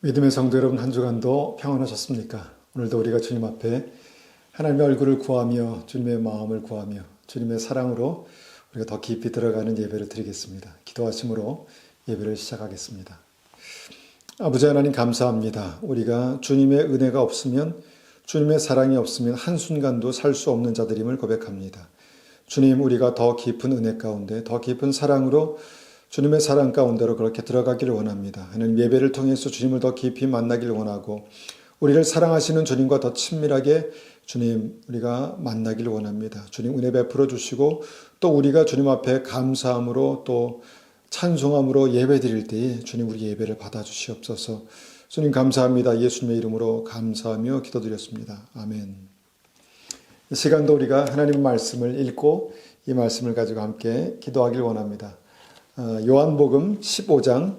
믿음의 성도 여러분, 한 주간도 평안하셨습니까? 오늘도 우리가 주님 앞에 하나님의 얼굴을 구하며 주님의 마음을 구하며 주님의 사랑으로 우리가 더 깊이 들어가는 예배를 드리겠습니다. 기도하심으로 예배를 시작하겠습니다. 아버지 하나님 감사합니다. 우리가 주님의 은혜가 없으면, 주님의 사랑이 없으면 한순간도 살 수 없는 자들임을 고백합니다. 주님, 우리가 더 깊은 은혜 가운데, 더 깊은 사랑으로 주님의 사랑 가운데로 그렇게 들어가기를 원합니다. 하나님, 예배를 통해서 주님을 더 깊이 만나기를 원하고 우리를 사랑하시는 주님과 더 친밀하게 주님 우리가 만나기를 원합니다. 주님 은혜 베풀어 주시고 또 우리가 주님 앞에 감사함으로 또 찬송함으로 예배 드릴 때에 주님 우리 예배를 받아 주시옵소서. 주님 감사합니다. 예수님의 이름으로 감사하며 기도드렸습니다. 아멘. 이 시간도 우리가 하나님의 말씀을 읽고 이 말씀을 가지고 함께 기도하길 원합니다. 요한복음 15장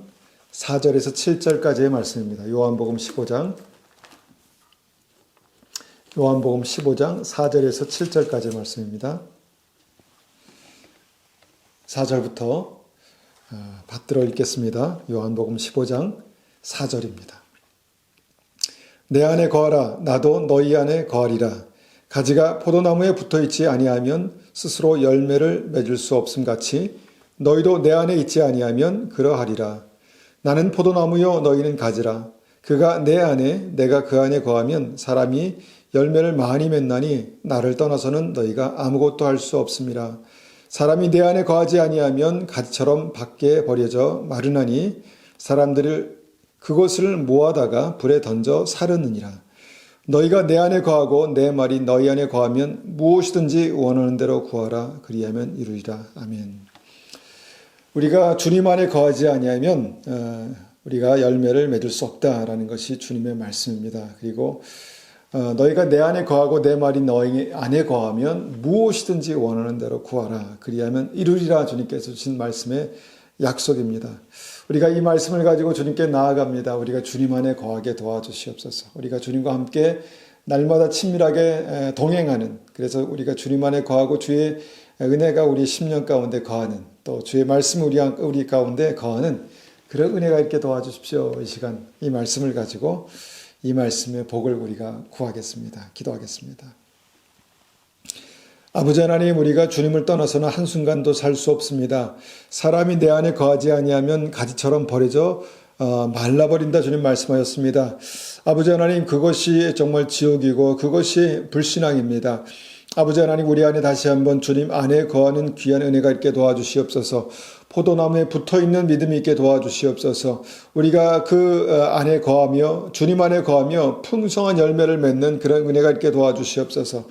4절에서 7절까지의 말씀입니다. 요한복음 15장 4절에서 7절까지의 말씀입니다. 4절부터 받들어 읽겠습니다. 요한복음 15장 4절입니다. 내 안에 거하라. 나도 너희 안에 거하리라. 가지가 포도나무에 붙어있지 아니하면 스스로 열매를 맺을 수 없음같이 너희도 내 안에 있지 아니하면 그러하리라. 나는 포도나무요 너희는 가지라. 그가 내 안에 내가 그 안에 거하면 사람이 열매를 많이 맺나니 나를 떠나서는 너희가 아무것도 할 수 없음이라. 사람이 내 안에 거하지 아니하면 가지처럼 밖에 버려져 마르나니 사람들을 그것을 모아다가 불에 던져 사르느니라. 너희가 내 안에 거하고 내 말이 너희 안에 거하면 무엇이든지 원하는 대로 구하라. 그리하면 이루리라. 아멘. 우리가 주님 안에 거하지 아니하면 우리가 열매를 맺을 수 없다라는 것이 주님의 말씀입니다. 그리고 너희가 내 안에 거하고 내 말이 너희 안에 거하면 무엇이든지 원하는 대로 구하라. 그리하면 이루리라. 주님께서 주신 말씀의 약속입니다. 우리가 이 말씀을 가지고 주님께 나아갑니다. 우리가 주님 안에 거하게 도와주시옵소서. 우리가 주님과 함께 날마다 친밀하게 동행하는, 그래서 우리가 주님 안에 거하고 주의 은혜가 우리 심령 가운데 거하는, 또 주의 말씀이 우리 가운데 거하는 그런 은혜가 있게 도와주십시오. 이 시간 이 말씀을 가지고 이 말씀의 복을 우리가 구하겠습니다. 기도하겠습니다. 아버지 하나님, 우리가 주님을 떠나서는 한순간도 살 수 없습니다. 사람이 내 안에 거하지 아니하면 가지처럼 버려져 말라버린다. 주님 말씀하셨습니다. 아버지 하나님, 그것이 정말 지옥이고 그것이 불신앙입니다. 아버지 하나님, 우리 안에 다시 한번 주님 안에 거하는 귀한 은혜가 있게 도와주시옵소서. 포도나무에 붙어있는 믿음이 있게 도와주시옵소서. 우리가 그 안에 거하며 주님 안에 거하며 풍성한 열매를 맺는 그런 은혜가 있게 도와주시옵소서.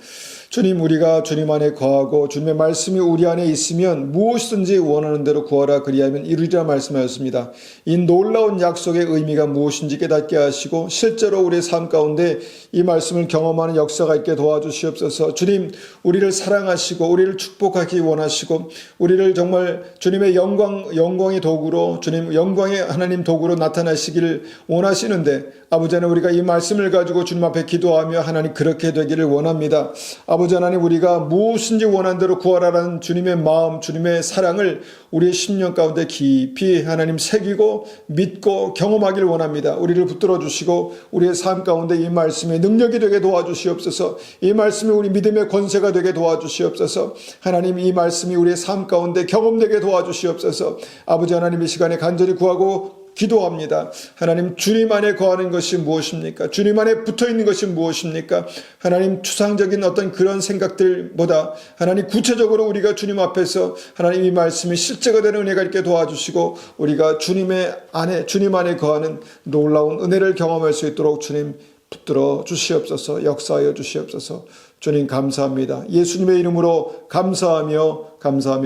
주님, 우리가 주님 안에 거하고 주님의 말씀이 우리 안에 있으면 무엇이든지 원하는 대로 구하라. 그리하면 이루리라 말씀하였습니다. 이 놀라운 약속의 의미가 무엇인지 깨닫게 하시고 실제로 우리의 삶 가운데 이 말씀을 경험하는 역사가 있게 도와주시옵소서. 주님, 우리를 사랑하시고 우리를 축복하기 원하시고 우리를 정말 주님의 영광의 도구로, 주님 영광의 하나님 도구로 나타나시기를 원하시는데, 아버지 하나님, 우리가 이 말씀을 가지고 주님 앞에 기도하며 하나님 그렇게 되기를 원합니다. 아버지 하나님, 우리가 무엇인지 원하는 대로 구하라는 주님의 마음, 주님의 사랑을 우리의 심령 가운데 깊이 하나님 새기고 믿고 경험하기를 원합니다. 우리를 붙들어 주시고 우리의 삶 가운데 이 말씀의 능력이 되게 도와주시옵소서. 이 말씀이 우리 믿음의 권세가 되게 도와주시옵소서. 하나님, 이 말씀이 우리의 삶 가운데 경험되게 도와주시옵소서. 아버지 하나님, 이 시간에 간절히 구하고 기도합니다. 하나님, 주님 안에 거하는 것이 무엇입니까? 주님 안에 붙어있는 것이 무엇입니까? 하나님, 추상적인 어떤 그런 생각들보다 하나님 구체적으로 우리가 주님 앞에서 하나님 이 말씀이 실제가 되는 은혜가 있게 도와주시고 우리가 주님 안에 거하는 놀라운 은혜를 경험할 수 있도록 주님 붙들어 주시옵소서. 역사하여 주시옵소서. 주님 감사합니다. 예수님의 이름으로 감사하며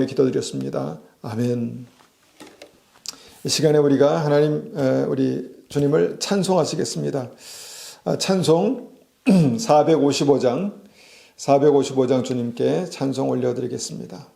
기도드렸습니다. 아멘. 이 시간에 우리가 하나님, 우리 주님을 찬송하시겠습니다. 찬송 455장 주님께 찬송 올려드리겠습니다.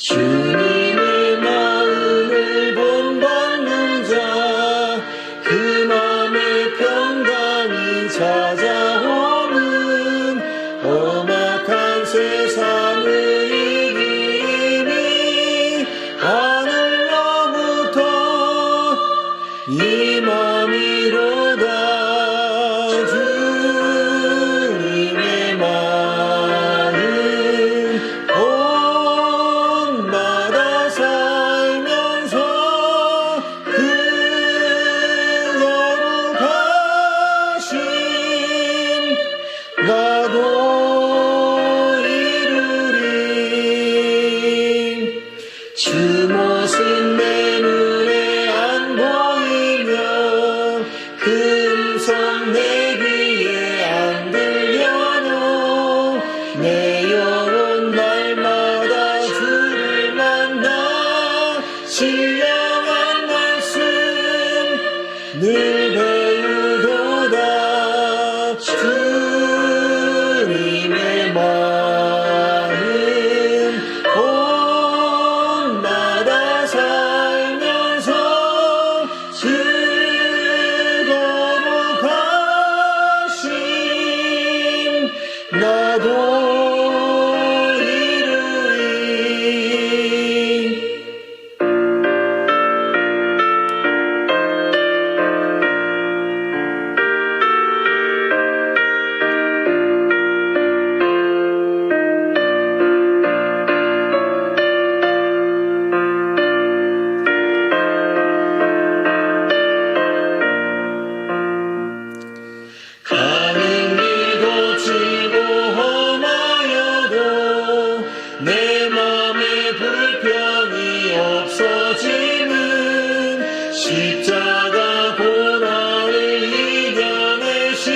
주님의 마음을 본받는 자, 그 맘에 평강이 찾아오는 험악한 세상을 이기니 하늘로부터 이 맘이로다. 주님의 마음 본받아 살면서 그 거룩하심 나도 이루리. 주 모습 내 눈에 안 보이며 그 음성 내 귀에 안 들려도 내 영혼 날마다 주를 만나 신령한 말씀 늘 배우도다. 주님의 마음 본받아 살면서 그 거룩하심 나도 이루리. 가는 길 거칠고 험하여도 내 맘에 불평이 없어지는 십자가 고난을 이겨내신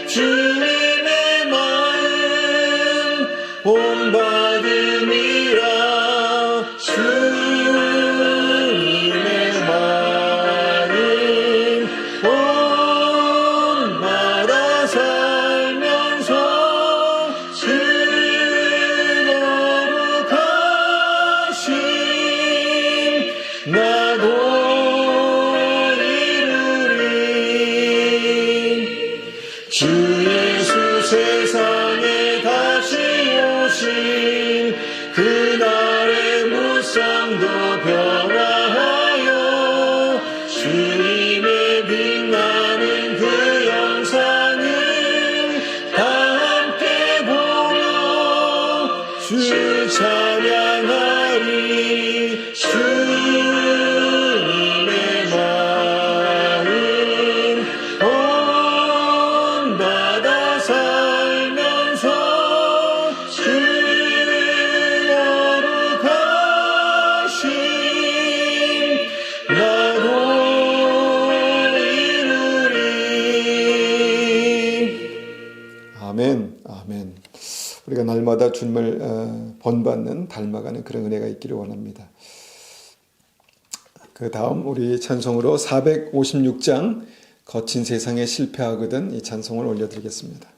주님의 마음 본받음이라. 주님의 마음 본받아 살면서 그 거룩하심 나도 이루리. 주 예수 세상에 다시 오실 그날의 무쌍도 변화하여 주님의 빛나는 그 영상을 다 함께 보며 주 찬양하리. 주님의 마음 본받아 살면서 그 거룩하심 나도 이루리. 아멘, 아멘. 우리가 날마다 주님을 본받는 닮아가는 그런 은혜가 있기를 원합니다. 그 다음 우리 찬송으로 456장 거친 세상에 실패하거든 이 찬송을 올려드리겠습니다.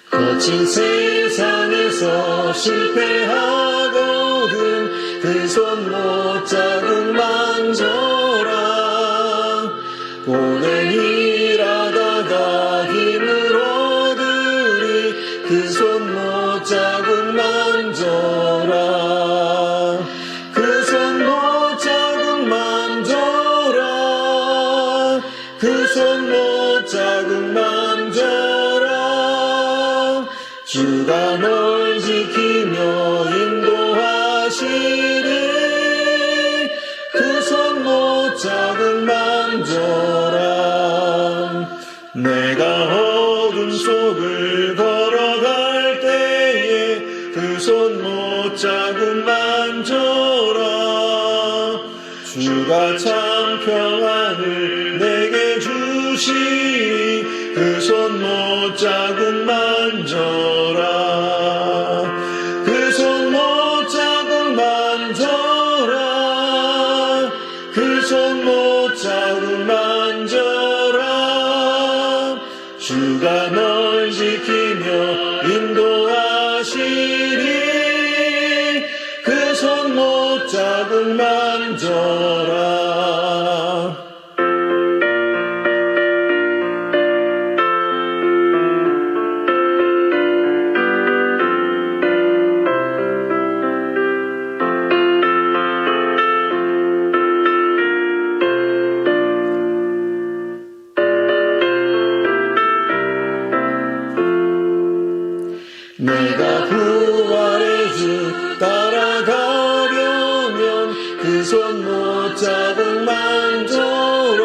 거친 세상에서 실패하거든 그 손 못 자국 만져라. 오랜 일하다가 힘을 얻으리 그 손 못 자국 만져라. 그 손 못 자국 만져라. 그 손 못 자국 만져라. 주가 널 지키며 인도하시리 그 손 못 자국 만져라. 내가 어둠 속을 걸어갈 때에 그 손 못 자국 만져라. 주가 참 평안을 내게 주시니 그 손 못자국 만져라 그 손 못자국 만져라 그 손 못자국 만져라 주가 널 지키며 인도하시리 그 손 못자국 만져라 내가 부활의 주 따라가려면 그 손 못자국 만져라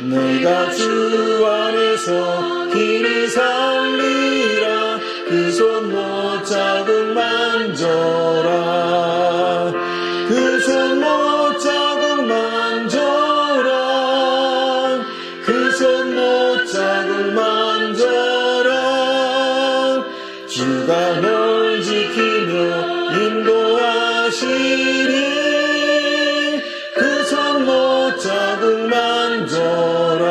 내가 주 안에서 길이 살리라 그 손 못자국 만져라 그 손 못자국 만져라 그 손 못자국 만져라 주가 널 지키며 인도하시리 그 손 못자국 만져라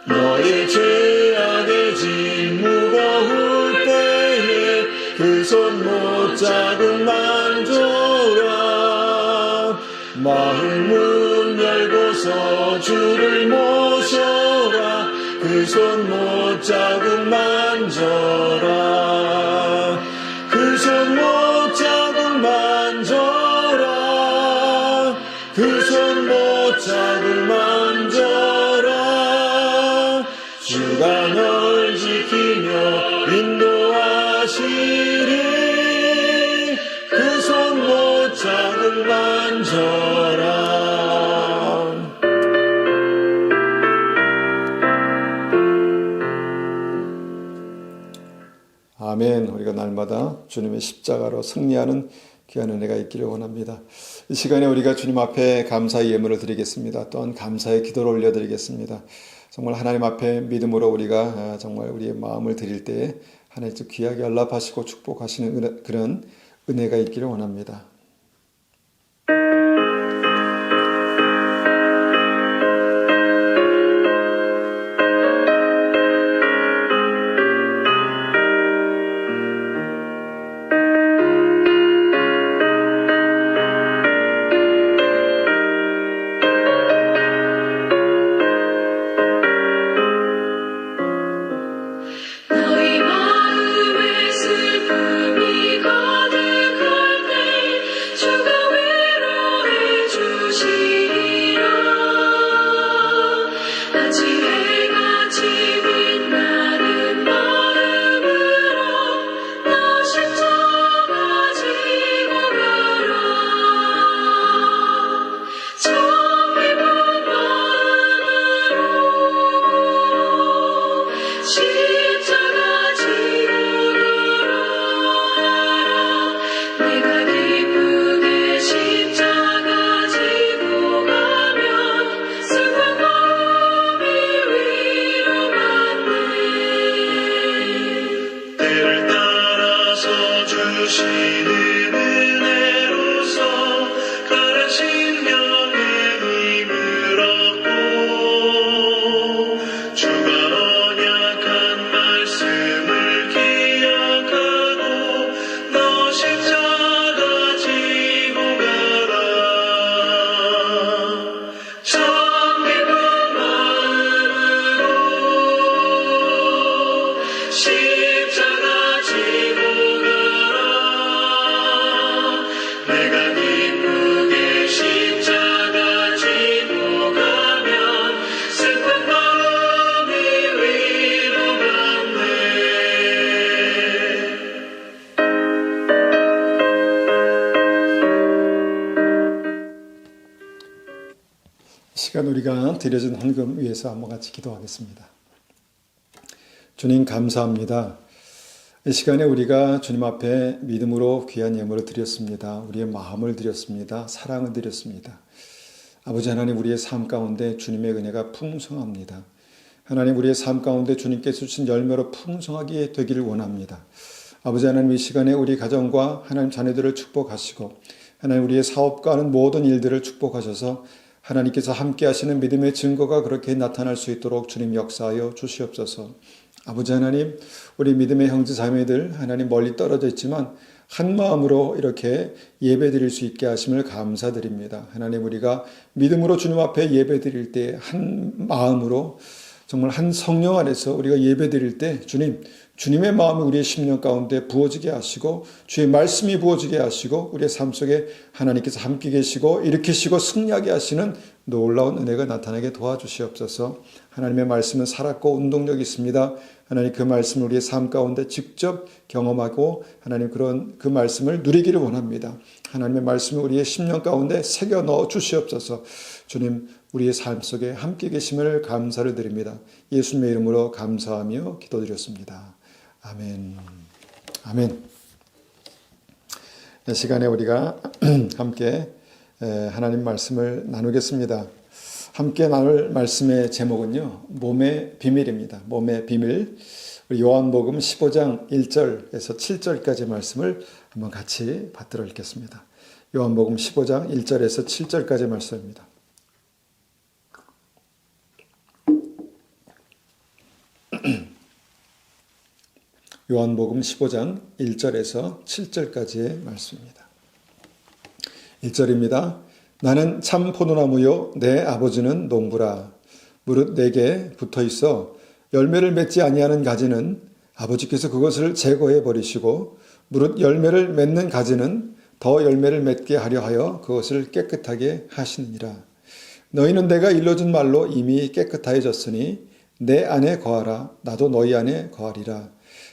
너의 죄악의 짐 무거울 때에 그 손 못자국 만져라 마을 문 열고서 주를 모셔라 그 손 못자국 만져라 그 손 못자국 만져라 그 손 못자국 만져라 주가 널 지키며 인도하시리 그 손 못자국 만져라 아멘. 우리가 날마다 주님의 십자가로 승리하는 귀한 은혜가 있기를 원합니다. 이 시간에 우리가 주님 앞에 감사의 예물을 드리겠습니다. 또한 감사의 기도를 올려드리겠습니다. 정말 하나님 앞에 믿음으로 우리가 정말 우리의 마음을 드릴 때에 하나님께서 귀하게 연락하시고 축복하시는 그런 은혜가 있기를 원합니다. 너희 마음에 슬픔이 가득할 때 주가 위로해 주시리라 마치 해같이 빛나는 마음으로 너 십자가 지고 가라 참 기쁜 마음으로 십자가 지고 가라 내가 기쁘게 십자가 지고 가면 슬픈 마음이 위로받네 때를 따라서 주시는 은혜로서 가라 신령의 힘을 얻고 주가 언약한 말씀을 기억하고 너 십자가 지고 가라 참 기쁜 마음으로 십자가 지고 가라 내가 기쁘게 십자가 지고 가면 슬픈 마음이 위로받네 시간 우리가 드려진 헌금 위해서 한번 같이 기도하겠습니다. 주님 감사합니다. 이 시간에 우리가 주님 앞에 믿음으로 귀한 예물을 드렸습니다. 우리의 마음을 드렸습니다. 사랑을 드렸습니다. 아버지 하나님, 우리의 삶 가운데 주님의 은혜가 풍성합니다. 하나님, 우리의 삶 가운데 주님께서 주신 열매로 풍성하게 되기를 원합니다. 아버지 하나님, 이 시간에 우리 가정과 하나님 자녀들을 축복하시고 하나님, 우리의 사업과 하는 모든 일들을 축복하셔서 하나님께서 함께 하시는 믿음의 증거가 그렇게 나타날 수 있도록 주님 역사하여 주시옵소서. 아버지 하나님, 우리 믿음의 형제 자매들 하나님 멀리 떨어져 있지만 한 마음으로 이렇게 예배 드릴 수 있게 하심을 감사드립니다. 하나님, 우리가 믿음으로 주님 앞에 예배 드릴 때 한 마음으로 정말 한 성령 안에서 우리가 예배 드릴 때 주님의 마음이 우리의 심령 가운데 부어지게 하시고 주의 말씀이 부어지게 하시고 우리의 삶 속에 하나님께서 함께 계시고 일으키시고 승리하게 하시는 놀라운 은혜가 나타나게 도와주시옵소서. 하나님의 말씀은 살았고 운동력이 있습니다. 하나님, 그 말씀을 우리의 삶 가운데 직접 경험하고 하나님 그 말씀을 누리기를 원합니다. 하나님의 말씀을 우리의 심령 가운데 새겨 넣어 주시옵소서. 주님, 우리의 삶 속에 함께 계심을 감사를 드립니다. 예수님의 이름으로 감사하며 기도드렸습니다. 아멘. 아멘. 이 시간에 우리가 함께 하나님 말씀을 나누겠습니다. 함께 나눌 말씀의 제목은요, 몸의 비밀입니다. 몸의 비밀. 우리 요한복음 15장 1절에서 7절까지 말씀을 한번 같이 받들어 읽겠습니다. 요한복음 15장 1절에서 7절까지 말씀입니다. 요한복음 15장 1절에서 7절까지의 말씀입니다. 1절입니다. 나는 참 포도나무요 내 아버지는 농부라. 무릇 내게 붙어있어 열매를 맺지 아니하는 가지는 아버지께서 그것을 제거해 버리시고 무릇 열매를 맺는 가지는 더 열매를 맺게 하려 하여 그것을 깨끗하게 하시느니라. 너희는 내가 일러준 말로 이미 깨끗하여졌으니 내 안에 거하라. 나도 너희 안에 거하리라.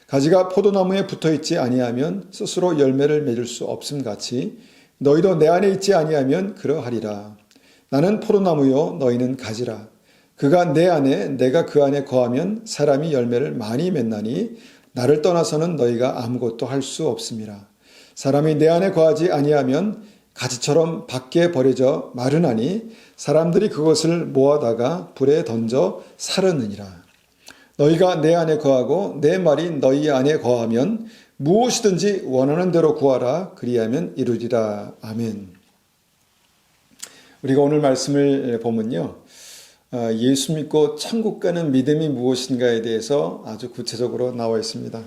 가지가 포도나무에 붙어있지 아니하면 스스로 열매를 맺을 수 없음같이 너희도 내 안에 있지 아니하면 그러하리라. 나는 포도나무요 너희는 가지라. 그가 내 안에 내가 그 안에 거하면 사람이 열매를 많이 맺나니 나를 떠나서는 너희가 아무것도 할 수 없음이라. 사람이 내 안에 거하지 아니하면 가지처럼 밖에 버려져 마르나니 사람들이 그것을 모아다가 불에 던져 사르느니라. 너희가 내 안에 거하고 내 말이 너희 안에 거하면 무엇이든지 원하는 대로 구하라. 그리하면 이루리라. 아멘. 우리가 오늘 말씀을 보면요, 예수 믿고 천국 가는 믿음이 무엇인가에 대해서 아주 구체적으로 나와 있습니다.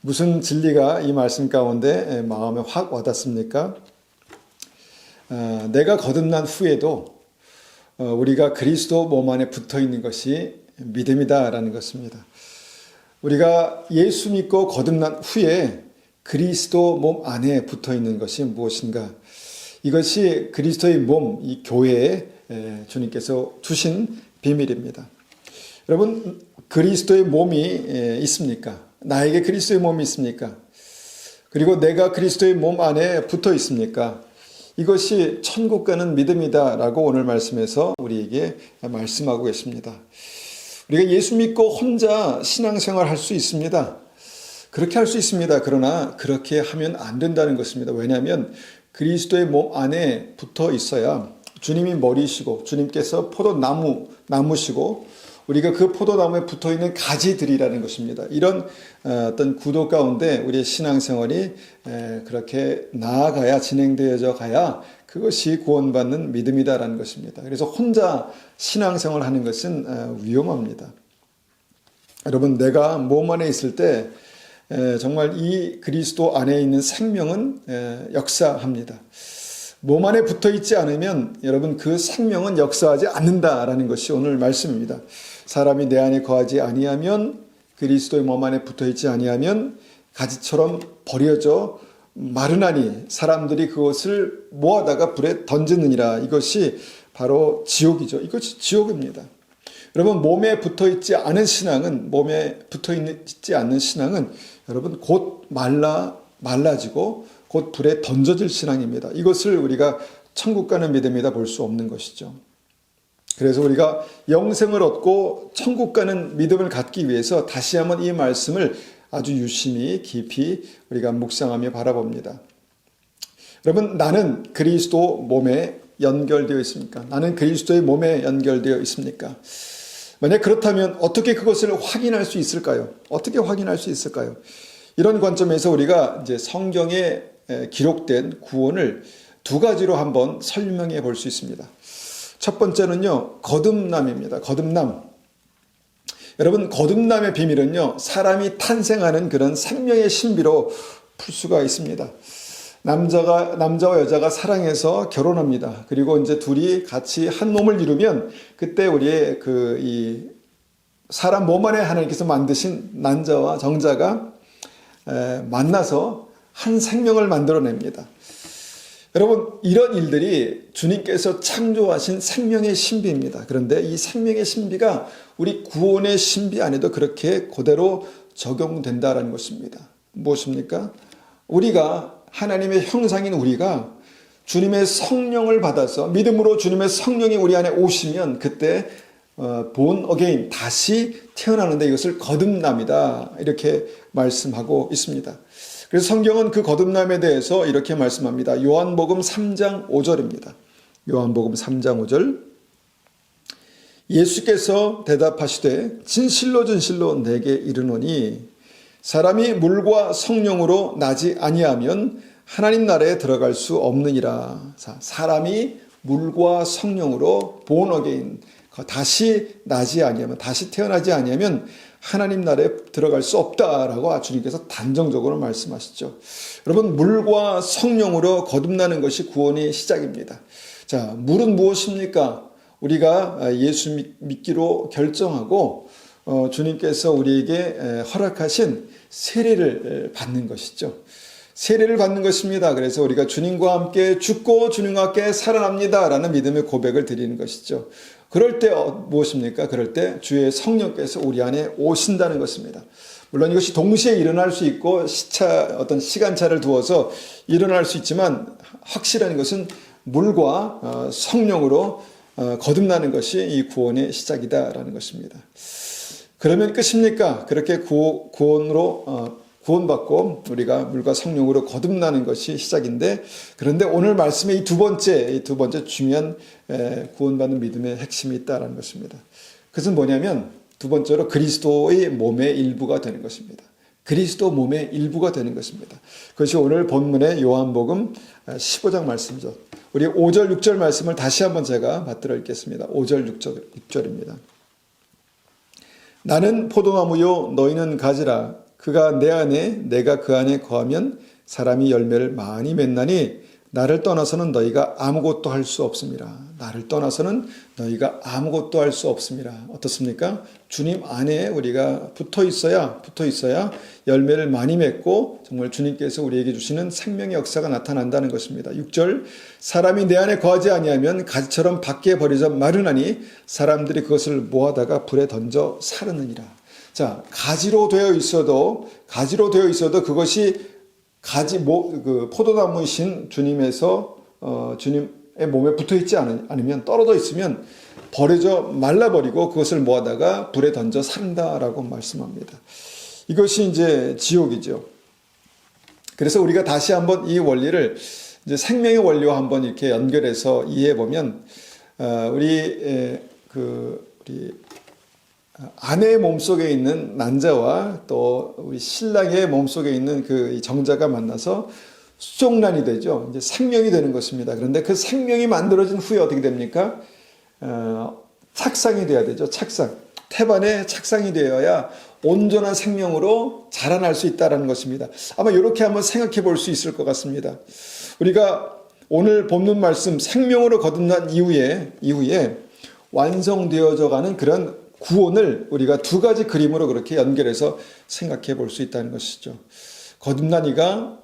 무슨 진리가 이 말씀 가운데 마음에 확 와닿습니까? 내가 거듭난 후에도 우리가 그리스도 몸 안에 붙어 있는 것이 믿음이다라는 것입니다. 우리가 예수 믿고 거듭난 후에 그리스도 몸 안에 붙어 있는 것이 무엇인가? 이것이 그리스도의 몸, 이 교회에 주님께서 주신 비밀입니다. 여러분, 그리스도의 몸이 있습니까? 나에게 그리스도의 몸이 있습니까? 그리고 내가 그리스도의 몸 안에 붙어 있습니까? 이것이 천국 가는 믿음이다라고 오늘 말씀에서 우리에게 말씀하고 계십니다. 우리가 예수 믿고 혼자 신앙생활 할 수 있습니다. 그렇게 할 수 있습니다. 그러나 그렇게 하면 안 된다는 것입니다. 왜냐하면 그리스도의 몸 안에 붙어 있어야 주님이 머리시고 주님께서 나무시고 우리가 그 포도나무에 붙어 있는 가지들이라는 것입니다. 이런 어떤 구도 가운데 우리의 신앙생활이 그렇게 나아가야 진행되어져 가야 그것이 구원받는 믿음이다라는 것입니다. 그래서 혼자 신앙생활 하는 것은 위험합니다. 여러분, 내가 몸 안에 있을 때 정말 이 그리스도 안에 있는 생명은 역사합니다. 몸 안에 붙어 있지 않으면 여러분 그 생명은 역사하지 않는다라는 것이 오늘 말씀입니다. 사람이 내 안에 거하지 아니하면, 그리스도의 몸 안에 붙어 있지 아니하면 가지처럼 버려져 마르나니 사람들이 그것을 모아다가 불에 던지느니라. 이것이 바로 지옥이죠. 이것이 지옥입니다. 여러분, 몸에 붙어 있지 않은 신앙은, 여러분 곧 말라지고 곧 불에 던져질 신앙입니다. 이것을 우리가 천국 가는 믿음이다 볼 수 없는 것이죠. 그래서 우리가 영생을 얻고 천국 가는 믿음을 갖기 위해서 다시 한번 이 말씀을 아주 유심히 깊이 우리가 묵상하며 바라봅니다. 여러분, 나는 그리스도 몸에 연결되어 있습니까? 나는 그리스도의 몸에 연결되어 있습니까? 만약 그렇다면 어떻게 그것을 확인할 수 있을까요? 어떻게 확인할 수 있을까요? 이런 관점에서 우리가 이제 성경에 기록된 구원을 두 가지로 한번 설명해 볼 수 있습니다. 첫 번째는요, 거듭남입니다. 거듭남. 여러분, 거듭남의 비밀은요, 사람이 탄생하는 그런 생명의 신비로 풀 수가 있습니다. 남자와 여자가 사랑해서 결혼합니다. 그리고 이제 둘이 같이 한 몸을 이루면 그때 우리의 이 사람 몸 안에 하나님께서 만드신 난자와 정자가 만나서 한 생명을 만들어냅니다. 여러분, 이런 일들이 주님께서 창조하신 생명의 신비입니다. 그런데 이 생명의 신비가 우리 구원의 신비 안에도 그렇게 그대로 적용된다라는 것입니다. 무엇입니까? 우리가 하나님의 형상인 우리가 주님의 성령을 받아서 믿음으로 주님의 성령이 우리 안에 오시면 그때 born again, 다시 태어나는데 이것을 거듭남이다 이렇게 말씀하고 있습니다. 그래서 성경은 그 거듭남에 대해서 이렇게 말씀합니다. 요한복음 3장 5절입니다. 요한복음 3장 5절. 예수께서 대답하시되 진실로 진실로 내게 이르노니 사람이 물과 성령으로 나지 아니하면 하나님 나라에 들어갈 수 없느니라. 사람이 물과 성령으로 born again, 다시 나지 아니하면, 다시 태어나지 아니하면 하나님 나라에 들어갈 수 없다라고 주님께서 단정적으로 말씀하시죠. 여러분, 물과 성령으로 거듭나는 것이 구원의 시작입니다. 자, 물은 무엇입니까? 우리가 예수 믿기로 결정하고 주님께서 우리에게 허락하신 세례를 받는 것이죠. 세례를 받는 것입니다. 그래서 우리가 주님과 함께 죽고 주님과 함께 살아납니다 라는 믿음의 고백을 드리는 것이죠. 그럴 때 무엇입니까? 그럴 때 주의 성령께서 우리 안에 오신다는 것입니다. 물론 이것이 동시에 일어날 수 있고 어떤 시간차를 두어서 일어날 수 있지만 확실한 것은 물과 성령으로 거듭나는 것이 이 구원의 시작이다라는 것입니다. 그러면 끝입니까? 그렇게 구원받고 우리가 물과 성령으로 거듭나는 것이 시작인데, 그런데 오늘 말씀의 이 두 번째 중요한 구원받는 믿음의 핵심이 있다는 것입니다. 그것은 뭐냐면 두 번째로 그리스도의 몸의 일부가 되는 것입니다. 그리스도 몸의 일부가 되는 것입니다. 그것이 오늘 본문의 요한복음 15장 말씀이죠. 우리 5절 6절 말씀을 다시 한번 제가 받들어 읽겠습니다. 5절 6절입니다. 나는 포도나무요 너희는 가지라. 그가 내 안에 내가 그 안에 거하면 사람이 열매를 많이 맺나니 나를 떠나서는 너희가 아무것도 할 수 없습니다. 나를 떠나서는 너희가 아무것도 할 수 없습니다. 어떻습니까? 주님 안에 우리가 붙어 있어야 열매를 많이 맺고 정말 주님께서 우리에게 주시는 생명의 역사가 나타난다는 것입니다. 6절. 사람이 내 안에 거하지 아니하면 가지처럼 밖에 버려져 마르나니 사람들이 그것을 모아다가 불에 던져 사르느니라. 자, 가지로 되어 있어도 그것이 포도나무이신 주님에서 주님의 몸에 붙어 있지 않으면, 떨어져 있으면 버려져 말라버리고 그것을 모아다가 불에 던져 산다라고 말씀합니다. 이것이 이제 지옥이죠. 그래서 우리가 다시 한번 이 원리를 이제 생명의 원리와 한번 이렇게 연결해서 이해해 보면, 우리 아내의 몸속에 있는 난자와 또 우리 신랑의 몸속에 있는 그 정자가 만나서 수족란이 되죠. 이제 생명이 되는 것입니다. 그런데 그 생명이 만들어진 후에 어떻게 됩니까? 착상이 돼야 되죠. 태반에 착상이 되어야 온전한 생명으로 자라날 수 있다는 것입니다. 아마 이렇게 한번 생각해 볼 수 있을 것 같습니다. 우리가 오늘 본문 말씀 생명으로 거듭난 이후에 완성되어져 가는 그런 구원을 우리가 두 가지 그림으로 그렇게 연결해서 생각해 볼 수 있다는 것이죠. 거듭난 이가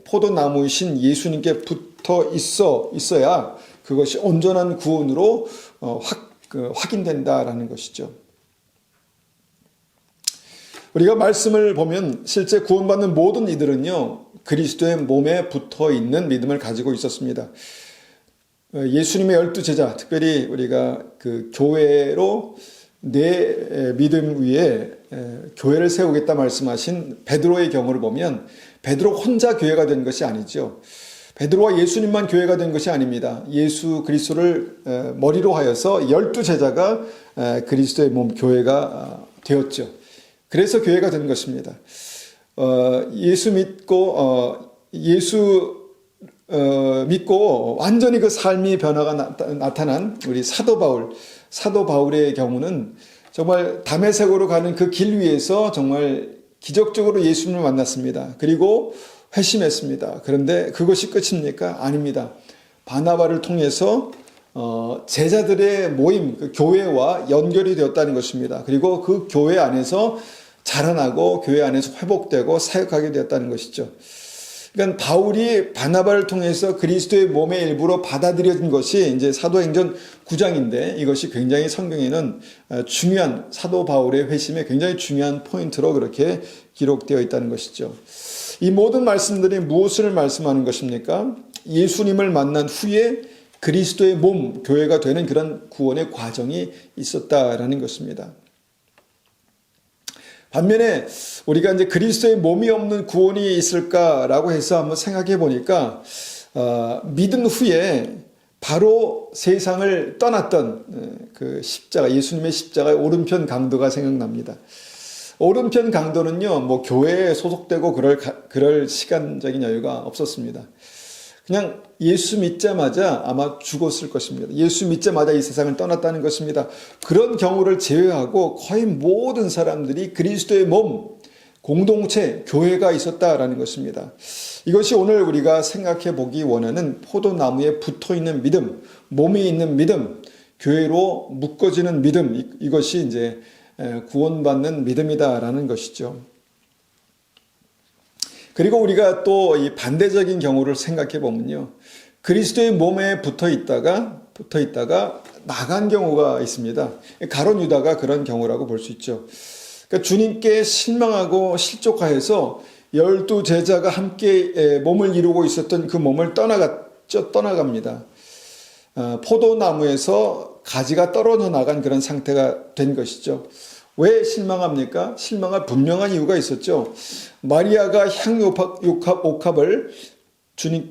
포도나무이신 예수님께 붙어 있어야 그것이 온전한 구원으로 확인된다라는 것이죠. 우리가 말씀을 보면 실제 구원받는 모든 이들은요, 그리스도의 몸에 붙어 있는 믿음을 가지고 있었습니다. 예수님의 12제자, 특별히 우리가 그 교회로 내 믿음 위에 교회를 세우겠다 말씀하신 베드로의 경우를 보면 베드로 혼자 교회가 된 것이 아니죠. 베드로와 예수님만 교회가 된 것이 아닙니다. 예수 그리스도를 머리로 하여서 12제자가 그리스도의 몸 교회가 되었죠. 그래서 교회가 된 것입니다. 예수 믿고 완전히 그 삶의 변화가 나타난 우리 사도 바울의 경우는 정말 다메섹으로 가는 그 길 위에서 정말 기적적으로 예수님을 만났습니다. 그리고 회심했습니다. 그런데 그것이 끝입니까? 아닙니다. 바나바를 통해서 제자들의 모임, 그 교회와 연결이 되었다는 것입니다. 그리고 그 교회 안에서 자라나고 교회 안에서 회복되고 사역하게 되었다는 것이죠. 그러니까 바울이 바나바를 통해서 그리스도의 몸의 일부로 받아들여진 것이 이제 사도행전 9장인데 이것이 굉장히 성경에는 중요한 사도 바울의 회심에 굉장히 중요한 포인트로 그렇게 기록되어 있다는 것이죠. 이 모든 말씀들이 무엇을 말씀하는 것입니까? 예수님을 만난 후에 그리스도의 몸, 교회가 되는 그런 구원의 과정이 있었다라는 것입니다. 반면에 우리가 이제 그리스도의 몸이 없는 구원이 있을까라고 해서 한번 생각해 보니까 믿은 후에 바로 세상을 떠났던 그 십자가, 예수님의 십자가의 오른편 강도가 생각납니다. 오른편 강도는요, 뭐 교회에 소속되고 그럴 시간적인 여유가 없었습니다. 그냥 예수 믿자마자 아마 죽었을 것입니다. 예수 믿자마자 이 세상을 떠났다는 것입니다. 그런 경우를 제외하고 거의 모든 사람들이 그리스도의 몸, 공동체, 교회가 있었다라는 것입니다. 이것이 오늘 우리가 생각해 보기 원하는 포도나무에 붙어 있는 믿음, 몸이 있는 믿음, 교회로 묶어지는 믿음, 이것이 이제 구원받는 믿음이다라는 것이죠. 그리고 우리가 또 이 반대적인 경우를 생각해 보면요. 그리스도의 몸에 붙어 있다가 나간 경우가 있습니다. 가룟 유다가 그런 경우라고 볼 수 있죠. 그러니까 주님께 실망하고 실족하여서 12제자가 함께 몸을 이루고 있었던 그 몸을 떠나갑니다. 포도나무에서 가지가 떨어져 나간 그런 상태가 된 것이죠. 왜 실망합니까? 실망할 분명한 이유가 있었죠. 마리아가 향유옥합을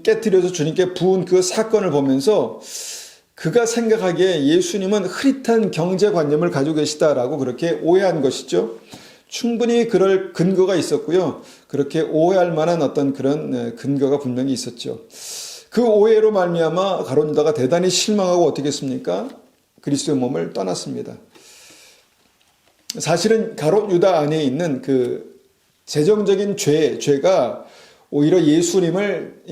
깨뜨려서 주님께 부은 그 사건을 보면서 그가 생각하기에 예수님은 흐릿한 경제관념을 가지고 계시다라고 그렇게 오해한 것이죠. 충분히 그럴 근거가 있었고요. 그렇게 오해할 만한 어떤 그런 근거가 분명히 있었죠. 그 오해로 말미암아 가룟 유다가 대단히 실망하고 어떻게 했습니까? 그리스도의 몸을 떠났습니다. 사실은 가룟 유다 안에 있는 그 재정적인 죄가 오히려 예수님을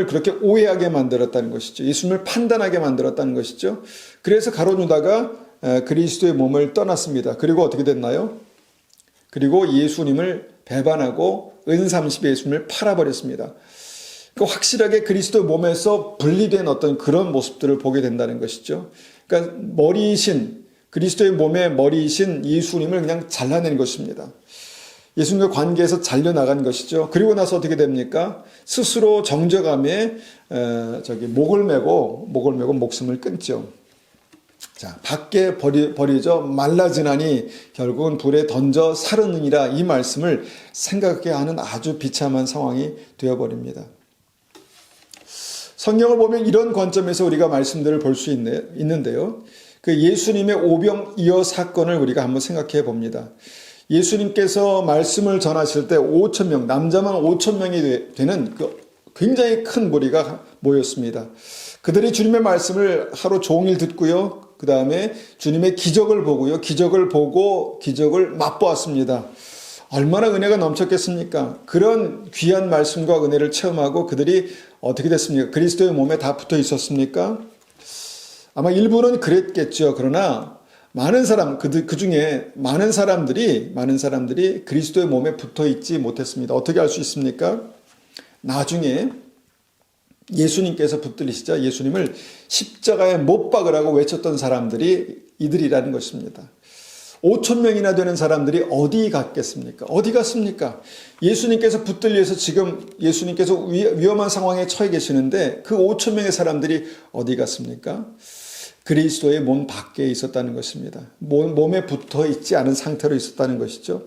그렇게 오해하게 만들었다는 것이죠. 예수님을 판단하게 만들었다는 것이죠. 그래서 가룟 유다가 그리스도의 몸을 떠났습니다. 그리고 어떻게 됐나요? 그리고 예수님을 배반하고 은삼십에 예수님을 팔아버렸습니다. 그러니까 확실하게 그리스도 몸에서 분리된 어떤 그런 모습들을 보게 된다는 것이죠. 그러니까 그리스도의 몸의 머리이신 예수님을 그냥 잘라낸 것입니다. 예수님과 관계에서 잘려나간 것이죠. 그리고 나서 어떻게 됩니까? 스스로 정죄감에 목을 메고 목숨을 끊죠. 자, 밖에 버리져 말라지나니 결국은 불에 던져 사르느니라, 이 말씀을 생각하게 하는 아주 비참한 상황이 되어버립니다. 성경을 보면 이런 관점에서 우리가 말씀들을 볼 수 있는데요. 그 예수님의 오병이어 사건을 우리가 한번 생각해 봅니다. 예수님께서 말씀을 전하실 때 5,000명, 남자만 5,000명이 되는 그 굉장히 큰 무리가 모였습니다. 그들이 주님의 말씀을 하루 종일 듣고요. 그 다음에 주님의 기적을 보고요. 기적을 보고 기적을 맛보았습니다. 얼마나 은혜가 넘쳤겠습니까? 그런 귀한 말씀과 은혜를 체험하고 그들이 어떻게 됐습니까? 그리스도의 몸에 다 붙어 있었습니까? 아마 일부는 그랬겠죠. 그러나 많은 사람, 그 중에 많은 사람들이 그리스도의 몸에 붙어 있지 못했습니다. 어떻게 알 수 있습니까? 나중에 예수님께서 붙들리시자 예수님을 십자가에 못 박으라고 외쳤던 사람들이 이들이라는 것입니다. 5,000명이나 되는 사람들이 어디 갔겠습니까? 어디 갔습니까? 예수님께서 붙들려서 지금 예수님께서 위험한 상황에 처해 계시는데 그 5,000명의 사람들이 어디 갔습니까? 그리스도의 몸 밖에 있었다는 것입니다. 몸에 붙어 있지 않은 상태로 있었다는 것이죠.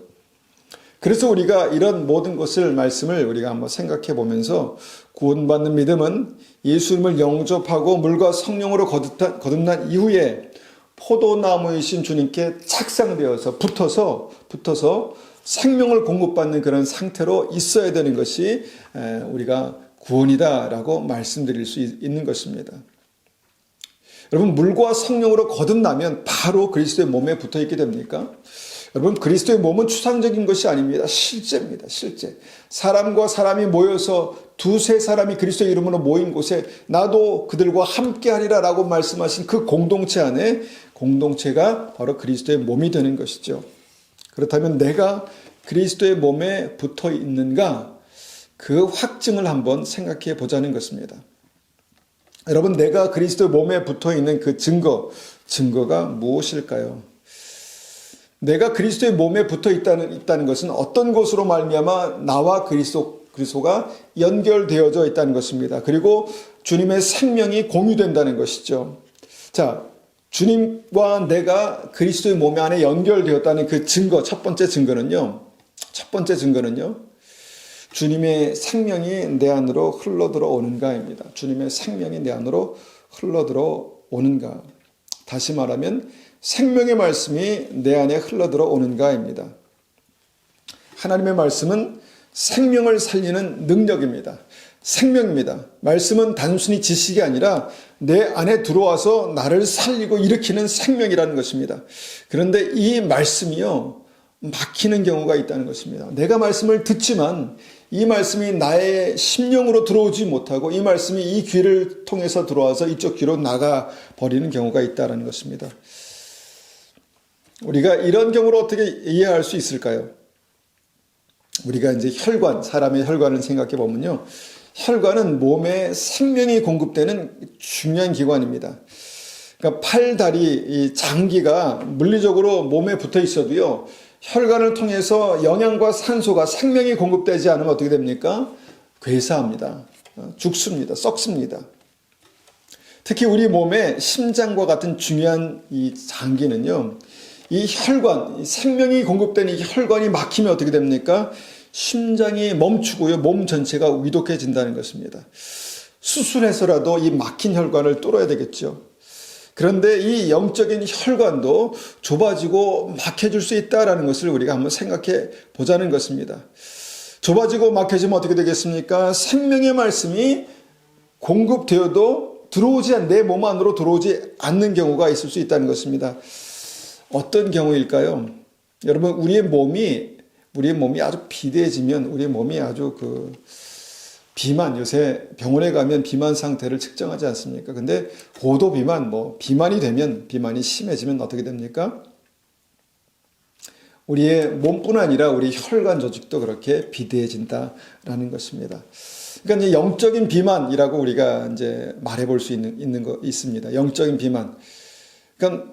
그래서 우리가 이런 모든 것을 말씀을 우리가 한번 생각해 보면서 구원받는 믿음은 예수님을 영접하고 물과 성령으로 거듭난 이후에 포도나무이신 주님께 착상되어서 붙어서 생명을 공급받는 그런 상태로 있어야 되는 것이 우리가 구원이다라고 말씀드릴 수 있는 것입니다. 여러분, 물과 성령으로 거듭나면 바로 그리스도의 몸에 붙어 있게 됩니까? 여러분, 그리스도의 몸은 추상적인 것이 아닙니다. 실제입니다. 실제. 사람과 사람이 모여서 두세 사람이 그리스도의 이름으로 모인 곳에 나도 그들과 함께하리라 라고 말씀하신 그 공동체 안에 공동체가 바로 그리스도의 몸이 되는 것이죠. 그렇다면 내가 그리스도의 몸에 붙어 있는가? 그 확증을 한번 생각해 보자는 것입니다. 여러분, 내가 그리스도의 몸에 붙어 있는 그 증거가 무엇일까요? 내가 그리스도의 몸에 붙어 있다는 것은 어떤 것으로 말미암아 나와 그리스도가 연결되어져 있다는 것입니다. 그리고 주님의 생명이 공유된다는 것이죠. 자, 주님과 내가 그리스도의 몸 안에 연결되었다는 그 증거, 첫 번째 증거는요. 주님의 생명이 내 안으로 흘러들어오는가입니다. 주님의 생명이 내 안으로 흘러들어오는가. 다시 말하면 생명의 말씀이 내 안에 흘러들어오는가입니다. 하나님의 말씀은 생명을 살리는 능력입니다. 생명입니다. 말씀은 단순히 지식이 아니라 내 안에 들어와서 나를 살리고 일으키는 생명이라는 것입니다. 그런데 이 말씀이요, 막히는 경우가 있다는 것입니다. 내가 말씀을 듣지만 이 말씀이 나의 심령으로 들어오지 못하고 이 말씀이 이 귀를 통해서 들어와서 이쪽 귀로 나가버리는 경우가 있다는 것입니다. 우리가 이런 경우를 어떻게 이해할 수 있을까요? 우리가 이제 사람의 혈관을 생각해 보면요. 혈관은 몸에 생명이 공급되는 중요한 기관입니다. 그러니까 팔, 다리, 이 장기가 물리적으로 몸에 붙어 있어도요. 혈관을 통해서 영양과 산소가 생명이 공급되지 않으면 어떻게 됩니까? 괴사합니다. 죽습니다. 썩습니다. 특히 우리 몸의 심장과 같은 중요한 이 장기는요. 이 혈관, 생명이 공급되는 이 혈관이 막히면 어떻게 됩니까? 심장이 멈추고요. 몸 전체가 위독해진다는 것입니다. 수술해서라도 이 막힌 혈관을 뚫어야 되겠죠. 그런데 이 영적인 혈관도 좁아지고 막혀질 수 있다는 것을 우리가 한번 생각해 보자는 것입니다. 좁아지고 막혀지면 어떻게 되겠습니까? 생명의 말씀이 공급되어도 내 몸 안으로 들어오지 않는 경우가 있을 수 있다는 것입니다. 어떤 경우일까요? 여러분, 우리의 몸이 아주 비대해지면 우리의 몸이 아주 비만, 요새 병원에 가면 비만 상태를 측정하지 않습니까? 근데 고도 비만, 비만이 심해지면 어떻게 됩니까? 우리의 몸뿐 아니라 우리 혈관 조직도 그렇게 비대해진다라는 것입니다. 그러니까 이제 영적인 비만이라고 우리가 이제 말해볼 수 있습니다. 영적인 비만. 그러니까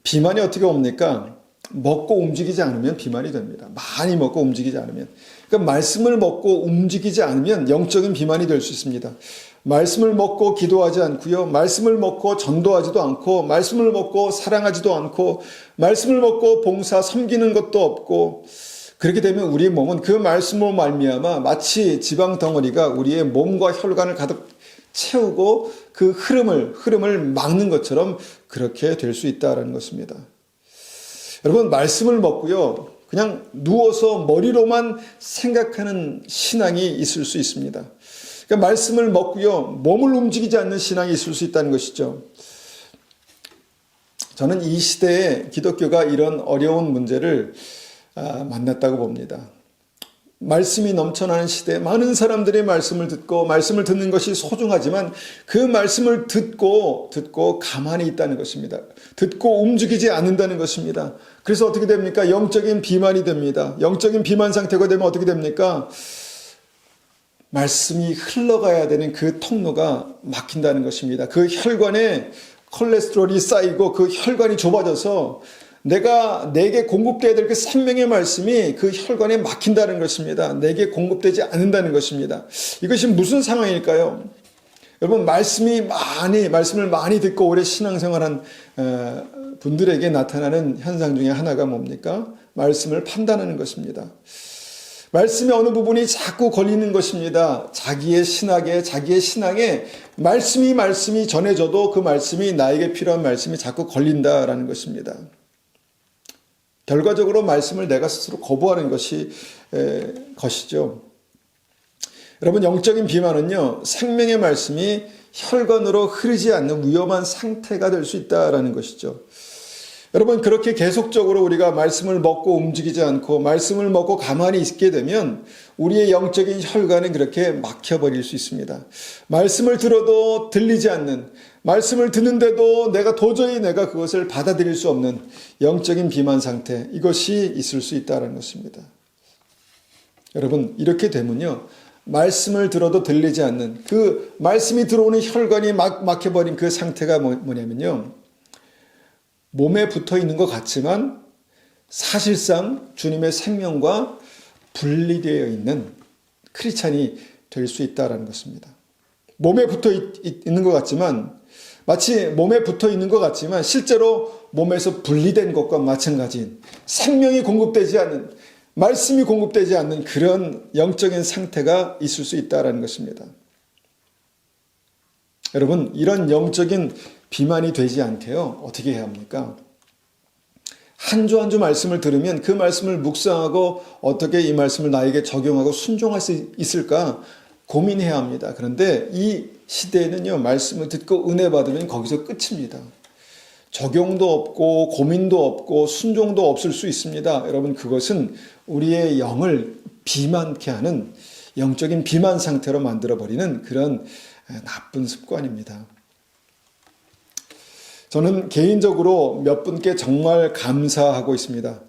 비만이 어떻게 옵니까? 먹고 움직이지 않으면 비만이 됩니다. 많이 먹고 움직이지 않으면. 그러니까 말씀을 먹고 움직이지 않으면 영적인 비만이 될 수 있습니다. 말씀을 먹고 기도하지 않고요. 말씀을 먹고 전도하지도 않고, 말씀을 먹고 사랑하지도 않고, 말씀을 먹고 봉사 섬기는 것도 없고, 그렇게 되면 우리의 몸은 그 말씀으로 말미암아 마치 지방 덩어리가 우리의 몸과 혈관을 가득 채우고 그 흐름을 막는 것처럼 그렇게 될 수 있다는 것입니다. 여러분, 말씀을 먹고요. 그냥 누워서 머리로만 생각하는 신앙이 있을 수 있습니다. 그러니까 말씀을 먹고요. 몸을 움직이지 않는 신앙이 있을 수 있다는 것이죠. 저는 이 시대에 기독교가 이런 어려운 문제를 만났다고 봅니다. 말씀이 넘쳐나는 시대에 많은 사람들이 말씀을 듣고 말씀을 듣는 것이 소중하지만 그 말씀을 듣고 가만히 있다는 것입니다. 듣고 움직이지 않는다는 것입니다. 그래서 어떻게 됩니까? 영적인 비만이 됩니다. 영적인 비만 상태가 되면 어떻게 됩니까? 말씀이 흘러가야 되는 그 통로가 막힌다는 것입니다. 그 혈관에 콜레스테롤이 쌓이고 그 혈관이 좁아져서 내게 공급돼야 될 그 생명의 말씀이 그 혈관에 막힌다는 것입니다. 내게 공급되지 않는다는 것입니다. 이것이 무슨 상황일까요? 여러분, 말씀을 많이 듣고 오래 신앙생활한 분들에게 나타나는 현상 중에 하나가 뭡니까? 말씀을 판단하는 것입니다. 말씀의 어느 부분이 자꾸 걸리는 것입니다. 자기의 신앙에 말씀이 전해져도 그 말씀이 나에게 필요한 말씀이 자꾸 걸린다라는 것입니다. 결과적으로 말씀을 내가 스스로 거부하는 것이죠. 여러분, 영적인 비만은요, 생명의 말씀이 혈관으로 흐르지 않는 위험한 상태가 될 수 있다라는 것이죠. 여러분, 그렇게 계속적으로 우리가 말씀을 먹고 움직이지 않고 말씀을 먹고 가만히 있게 되면 우리의 영적인 혈관은 그렇게 막혀버릴 수 있습니다. 말씀을 들어도 들리지 않는, 말씀을 듣는데도 도저히 내가 그것을 받아들일 수 없는 영적인 비만 상태, 이것이 있을 수 있다는 것입니다. 여러분, 이렇게 되면요, 말씀을 들어도 들리지 않는 그 말씀이 들어오는 혈관이 막혀버린 그 상태가 뭐냐면요, 몸에 붙어 있는 것 같지만 사실상 주님의 생명과 분리되어 있는 크리스찬이 될 수 있다는 것입니다. 몸에 붙어 있는 것 같지만, 마치 몸에 붙어 있는 것 같지만 실제로 몸에서 분리된 것과 마찬가지인, 생명이 공급되지 않는, 말씀이 공급되지 않는 그런 영적인 상태가 있을 수 있다는 것입니다. 여러분, 이런 영적인 비만이 되지 않게요, 어떻게 해야 합니까? 한 주 한 주 말씀을 들으면 그 말씀을 묵상하고 어떻게 이 말씀을 나에게 적용하고 순종할 수 있을까 고민해야 합니다. 그런데 이 시대에는요, 말씀을 듣고 은혜 받으면 거기서 끝입니다. 적용도 없고 고민도 없고 순종도 없을 수 있습니다. 여러분, 그것은 우리의 영을 비만케 하는 영적인 비만 상태로 만들어버리는 그런 나쁜 습관입니다. 저는 개인적으로 몇 분께 정말 감사하고 있습니다.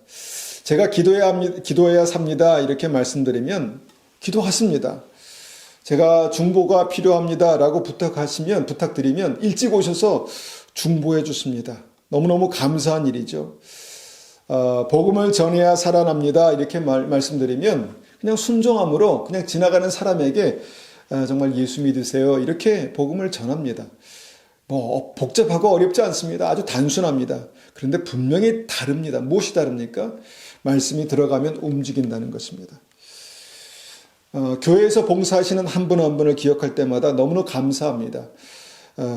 제가 기도해야 삽니다 이렇게 말씀드리면 기도하십니다. 제가 중보가 필요합니다 라고 부탁드리면 일찍 오셔서 중보해 주십니다. 너무너무 감사한 일이죠. 복음을 전해야 살아납니다 이렇게 말씀드리면 그냥 순종함으로 그냥 지나가는 사람에게 정말 예수 믿으세요 이렇게 복음을 전합니다. 복잡하고 어렵지 않습니다. 아주 단순합니다. 그런데 분명히 다릅니다. 무엇이 다릅니까? 말씀이 들어가면 움직인다는 것입니다. 교회에서 봉사하시는 한 분 한 분을 기억할 때마다 너무나 감사합니다.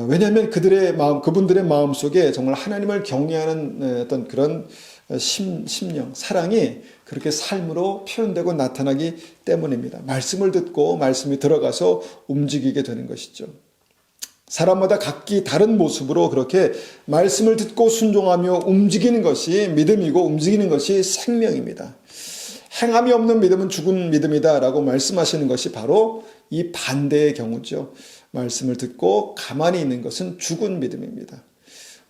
왜냐하면 그분들의 마음 속에 정말 하나님을 경외하는 어떤 그런 심령, 사랑이 그렇게 삶으로 표현되고 나타나기 때문입니다. 말씀을 듣고 말씀이 들어가서 움직이게 되는 것이죠. 사람마다 각기 다른 모습으로 그렇게 말씀을 듣고 순종하며 움직이는 것이 믿음이고 움직이는 것이 생명입니다. 행함이 없는 믿음은 죽은 믿음이다 라고 말씀하시는 것이 바로 이 반대의 경우죠. 말씀을 듣고 가만히 있는 것은 죽은 믿음입니다.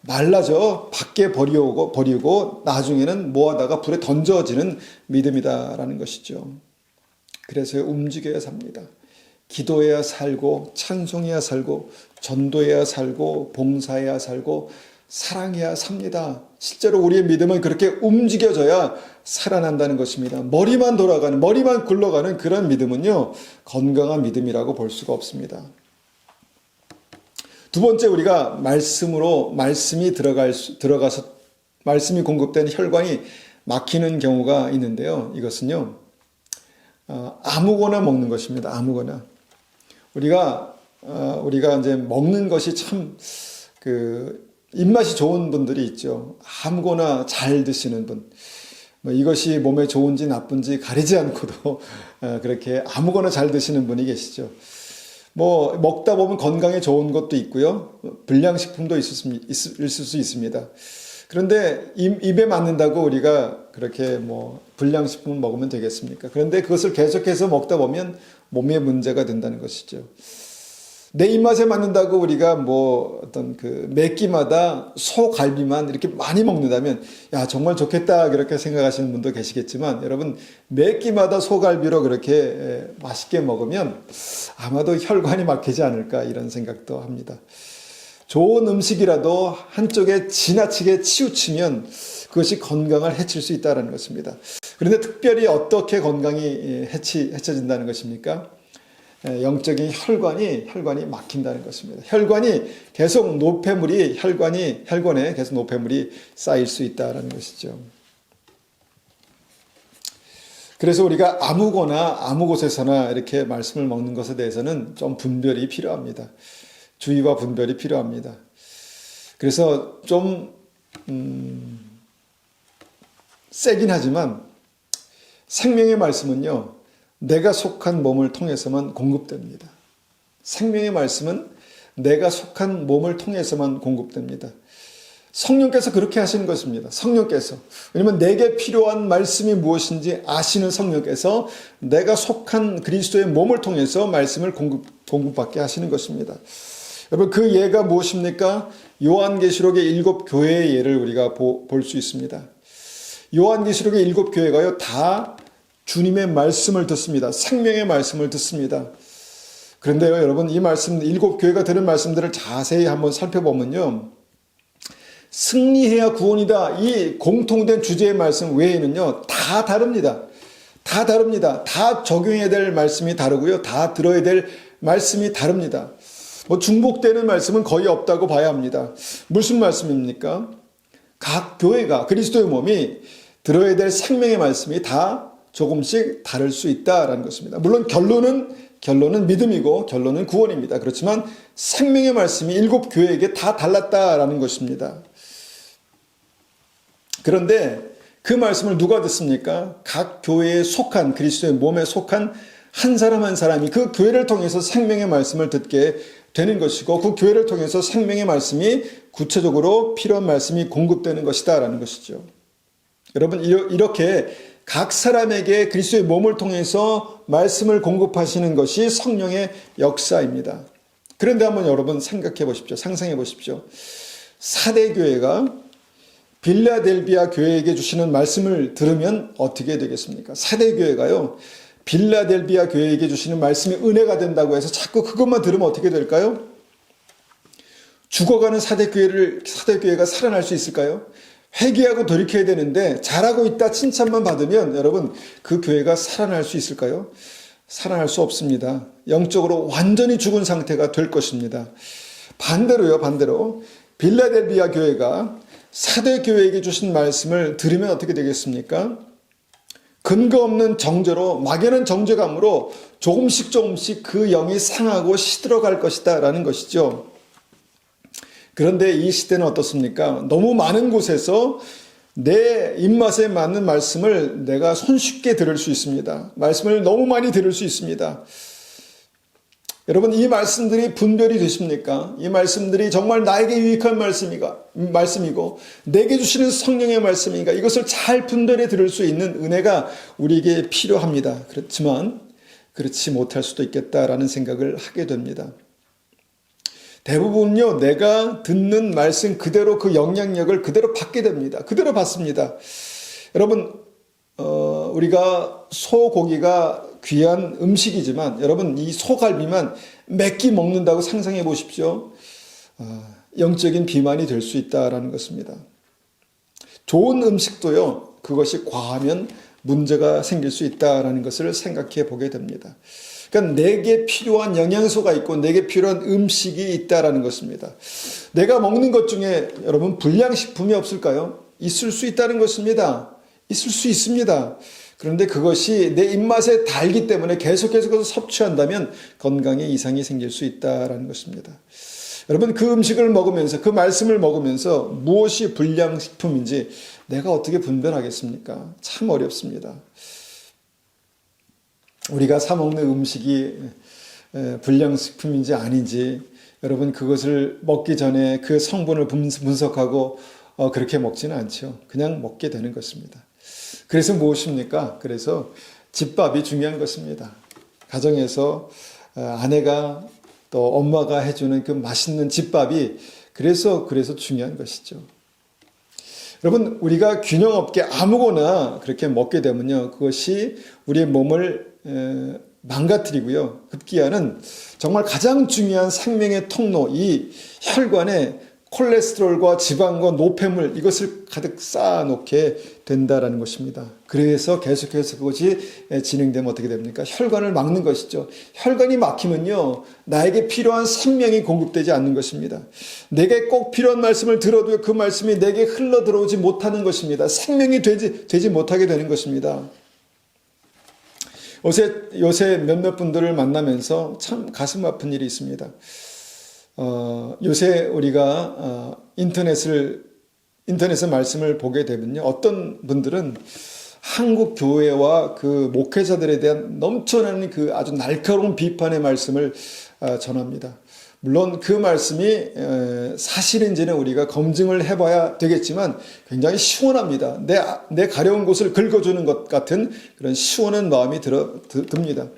말라져 밖에 버리고 나중에는 모아다가 불에 던져지는 믿음이다라는 것이죠. 그래서 움직여야 삽니다. 기도해야 살고 찬송해야 살고 전도해야 살고 봉사해야 살고 사랑해야 삽니다. 실제로 우리의 믿음은 그렇게 움직여져야 살아난다는 것입니다. 머리만 굴러가는 그런 믿음은요, 건강한 믿음이라고 볼 수가 없습니다. 두 번째, 우리가 말씀이 들어가서 말씀이 공급되는 혈관이 막히는 경우가 있는데요. 이것은요, 아무거나 먹는 것입니다. 아무거나. 우리가 이제 먹는 것이 참 입맛이 좋은 분들이 있죠. 아무거나 잘 드시는 분. 이것이 몸에 좋은지 나쁜지 가리지 않고도 그렇게 아무거나 잘 드시는 분이 계시죠. 먹다 보면 건강에 좋은 것도 있고요. 불량식품도 있을 수 있습니다. 그런데 입에 맞는다고 우리가 그렇게 불량식품을 먹으면 되겠습니까? 그런데 그것을 계속해서 먹다 보면 몸에 문제가 된다는 것이죠. 내 입맛에 맞는다고 우리가 어떤 매 끼마다 소갈비만 이렇게 많이 먹는다면 정말 좋겠다 그렇게 생각하시는 분도 계시겠지만, 여러분, 매 끼마다 소갈비로 그렇게 맛있게 먹으면 아마도 혈관이 막히지 않을까 이런 생각도 합니다. 좋은 음식이라도 한쪽에 지나치게 치우치면 그것이 건강을 해칠 수 있다는 것입니다. 그런데 특별히 어떻게 건강이 해쳐진다는 것입니까? 영적인 혈관이 막힌다는 것입니다. 혈관에 계속 노폐물이 쌓일 수 있다는 것이죠. 그래서 우리가 아무거나 아무 곳에서나 이렇게 말씀을 먹는 것에 대해서는 좀 분별이 필요합니다. 주의와 분별이 필요합니다. 그래서 좀 세긴 하지만 생명의 말씀은요, 내가 속한 몸을 통해서만 공급됩니다. 생명의 말씀은 내가 속한 몸을 통해서만 공급됩니다. 성령께서 그렇게 하시는 것입니다. 성령께서. 왜냐하면 내게 필요한 말씀이 무엇인지 아시는 성령께서 내가 속한 그리스도의 몸을 통해서 말씀을 공급받게 하시는 것입니다. 여러분, 그 예가 무엇입니까? 요한계시록의 7 교회의 예를 우리가 볼 수 있습니다. 요한계시록의 7 교회가요, 다 주님의 말씀을 듣습니다. 생명의 말씀을 듣습니다. 그런데요, 여러분, 이 말씀, 7 교회가 들은 말씀들을 자세히 한번 살펴보면요, 승리해야 구원이다, 이 공통된 주제의 말씀 외에는요, 다 다릅니다. 다 다릅니다. 다 적용해야 될 말씀이 다르고요, 다 들어야 될 말씀이 다릅니다. 뭐 중복되는 말씀은 거의 없다고 봐야 합니다. 무슨 말씀입니까? 각 교회가, 그리스도의 몸이 들어야 될 생명의 말씀이 다 조금씩 다를 수 있다라는 것입니다. 물론 결론은 믿음이고 결론은 구원입니다. 그렇지만 생명의 말씀이 7 교회에게 다 달랐다라는 것입니다. 그런데 그 말씀을 누가 듣습니까? 각 교회에 속한, 그리스도의 몸에 속한 한 사람 한 사람이 그 교회를 통해서 생명의 말씀을 듣게 되는 것이고, 그 교회를 통해서 생명의 말씀이 구체적으로 필요한 말씀이 공급되는 것이다라는 것이죠. 여러분, 이렇게 각 사람에게 그리스도의 몸을 통해서 말씀을 공급하시는 것이 성령의 역사입니다. 그런데 한번 여러분 생각해 보십시오. 상상해 보십시오. 사대교회가 빌라델비아 교회에게 주시는 말씀을 들으면 어떻게 되겠습니까? 사대교회가요, 빌라델비아 교회에게 주시는 말씀이 은혜가 된다고 해서 자꾸 그것만 들으면 어떻게 될까요? 죽어가는 사대교회가 살아날 수 있을까요? 회개하고 돌이켜야 되는데 잘하고 있다 칭찬만 받으면 여러분, 그 교회가 살아날 수 있을까요? 살아날 수 없습니다. 영적으로 완전히 죽은 상태가 될 것입니다. 반대로 빌라델비아 교회가 사대교회에게 주신 말씀을 들으면 어떻게 되겠습니까? 근거 없는 정죄로, 막연한 정죄감으로 조금씩 그 영이 상하고 시들어갈 것이다 라는 것이죠. 그런데 이 시대는 어떻습니까? 너무 많은 곳에서 내 입맛에 맞는 말씀을 내가 손쉽게 들을 수 있습니다. 말씀을 너무 많이 들을 수 있습니다. 여러분, 이 말씀들이 분별이 되십니까? 이 말씀들이 정말 나에게 유익한 말씀이고 내게 주시는 성령의 말씀인가? 이것을 잘 분별해 들을 수 있는 은혜가 우리에게 필요합니다. 그렇지만 그렇지 못할 수도 있겠다라는 생각을 하게 됩니다. 대부분요, 내가 듣는 말씀 그대로 그 영향력을 그대로 받게 됩니다. 그대로 받습니다. 여러분, 우리가 소고기가 귀한 음식이지만 여러분, 이 소갈비만 몇 끼 먹는다고 상상해 보십시오. 영적인 비만이 될 수 있다라는 것입니다. 좋은 음식도요, 그것이 과하면 문제가 생길 수 있다라는 것을 생각해 보게 됩니다. 그러니까 내게 필요한 영양소가 있고 내게 필요한 음식이 있다라는 것입니다. 내가 먹는 것 중에 여러분, 불량식품이 없을까요? 있을 수 있다는 것입니다. 있을 수 있습니다. 그런데 그것이 내 입맛에 달기 때문에 계속해서 섭취한다면 건강에 이상이 생길 수 있다라는 것입니다. 여러분, 그 음식을 먹으면서, 그 말씀을 먹으면서 무엇이 불량식품인지 내가 어떻게 분별하겠습니까? 참 어렵습니다. 우리가 사 먹는 음식이 불량식품인지 아닌지 여러분, 그것을 먹기 전에 그 성분을 분석하고 그렇게 먹지는 않죠. 그냥 먹게 되는 것입니다. 그래서 무엇입니까? 그래서 집밥이 중요한 것입니다. 가정에서 아내가 또 엄마가 해주는 그 맛있는 집밥이 그래서 중요한 것이죠. 여러분, 우리가 균형 없게 아무거나 그렇게 먹게 되면요, 그것이 우리의 몸을 망가뜨리고요, 급기야는 정말 가장 중요한 생명의 통로, 이 혈관에 콜레스테롤과 지방과 노폐물, 이것을 가득 쌓아놓게 된다라는 것입니다. 그래서 계속해서 그것이 진행되면 어떻게 됩니까? 혈관을 막는 것이죠. 혈관이 막히면요, 나에게 필요한 생명이 공급되지 않는 것입니다. 내게 꼭 필요한 말씀을 들어도 그 말씀이 내게 흘러 들어오지 못하는 것입니다. 생명이 되지 못하게 되는 것입니다. 요새 몇몇 분들을 만나면서 참 가슴 아픈 일이 있습니다. 요새 우리가 인터넷에 말씀을 보게 되면요, 어떤 분들은 한국 교회와 그 목회자들에 대한 넘쳐나는 그 아주 날카로운 비판의 말씀을 전합니다. 물론 그 말씀이 사실인지는 우리가 검증을 해봐야 되겠지만 굉장히 시원합니다. 내 가려운 곳을 긁어주는 것 같은 그런 시원한 마음이 듭니다.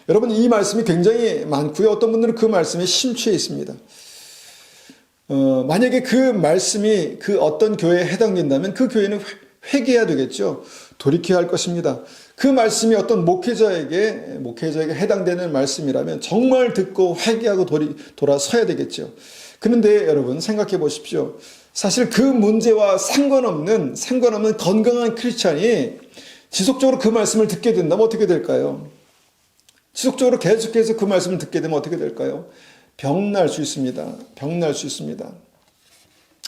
여러분, 이 말씀이 굉장히 많고요. 어떤 분들은 그 말씀에 심취해 있습니다. 만약에 그 말씀이 그 어떤 교회에 해당된다면 그 교회는 회개해야 되겠죠. 돌이켜야 할 것입니다. 그 말씀이 어떤 목회자에게 해당되는 말씀이라면 정말 듣고 회개하고 돌아서야 되겠죠. 그런데 여러분, 생각해 보십시오. 사실 그 문제와 상관없는 건강한 크리스찬이 지속적으로 그 말씀을 듣게 된다면 어떻게 될까요? 지속적으로 계속해서 그 말씀을 듣게 되면 어떻게 될까요? 병날 수 있습니다. 병날 수 있습니다.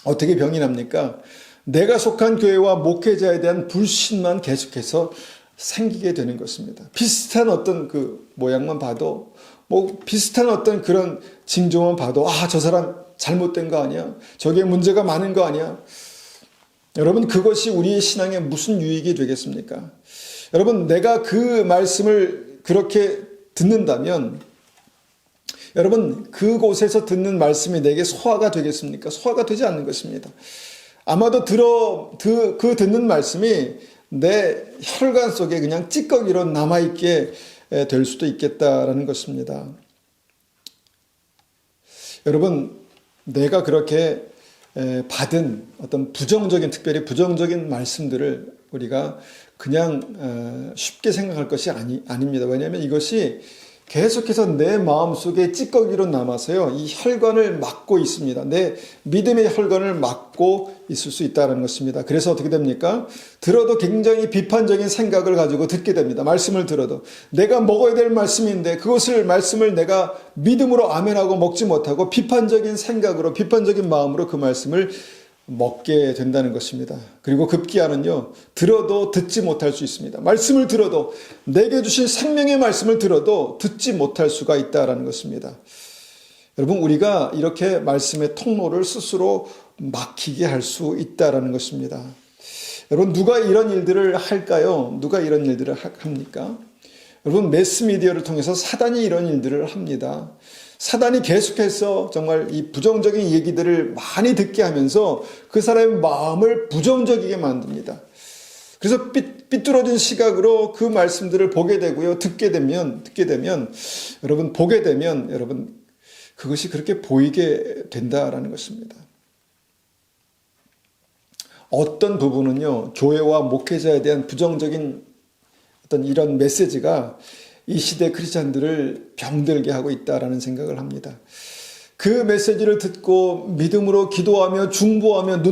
어떻게 병이 납니까? 내가 속한 교회와 목회자에 대한 불신만 계속해서 생기게 되는 것입니다. 비슷한 어떤 그 모양만 봐도, 비슷한 어떤 그런 징조만 봐도, 저 사람 잘못된 거 아니야? 저게 문제가 많은 거 아니야? 여러분, 그것이 우리의 신앙에 무슨 유익이 되겠습니까? 여러분, 내가 그 말씀을 그렇게 듣는다면, 여러분, 그곳에서 듣는 말씀이 내게 소화가 되겠습니까? 소화가 되지 않는 것입니다. 아마도 그 듣는 말씀이 내 혈관 속에 그냥 찌꺼기로 남아있게 될 수도 있겠다라는 것입니다. 여러분, 내가 그렇게 받은 어떤 특별히 부정적인 말씀들을 우리가 그냥 쉽게 생각할 것이 아닙니다. 왜냐하면 이것이 계속해서 내 마음속에 찌꺼기로 남아서요, 이 혈관을 막고 있습니다. 내 믿음의 혈관을 막고 있을 수 있다는 것입니다. 그래서 어떻게 됩니까? 들어도 굉장히 비판적인 생각을 가지고 듣게 됩니다. 말씀을 들어도 내가 먹어야 될 말씀인데 말씀을 내가 믿음으로 아멘하고 먹지 못하고 비판적인 생각으로, 비판적인 마음으로 그 말씀을 먹게 된다는 것입니다. 그리고 급기야는요, 들어도 듣지 못할 수 있습니다. 말씀을 들어도, 내게 주신 생명의 말씀을 들어도 듣지 못할 수가 있다는 것입니다. 여러분, 우리가 이렇게 말씀의 통로를 스스로 막히게 할 수 있다는 것입니다. 여러분, 누가 이런 일들을 할까요? 누가 이런 일들을 합니까? 여러분, 매스미디어를 통해서 사단이 이런 일들을 합니다. 사단이 계속해서 정말 이 부정적인 얘기들을 많이 듣게 하면서 그 사람의 마음을 부정적이게 만듭니다. 그래서 삐뚤어진 시각으로 그 말씀들을 보게 되고요. 듣게 되면 여러분, 그것이 그렇게 보이게 된다라는 것입니다. 어떤 부분은요, 교회와 목회자에 대한 부정적인 어떤 이런 메시지가 이 시대 크리스찬들을 병들게 하고 있다라는 생각을 합니다. 그 메시지를 듣고 믿음으로 기도하며 중보하며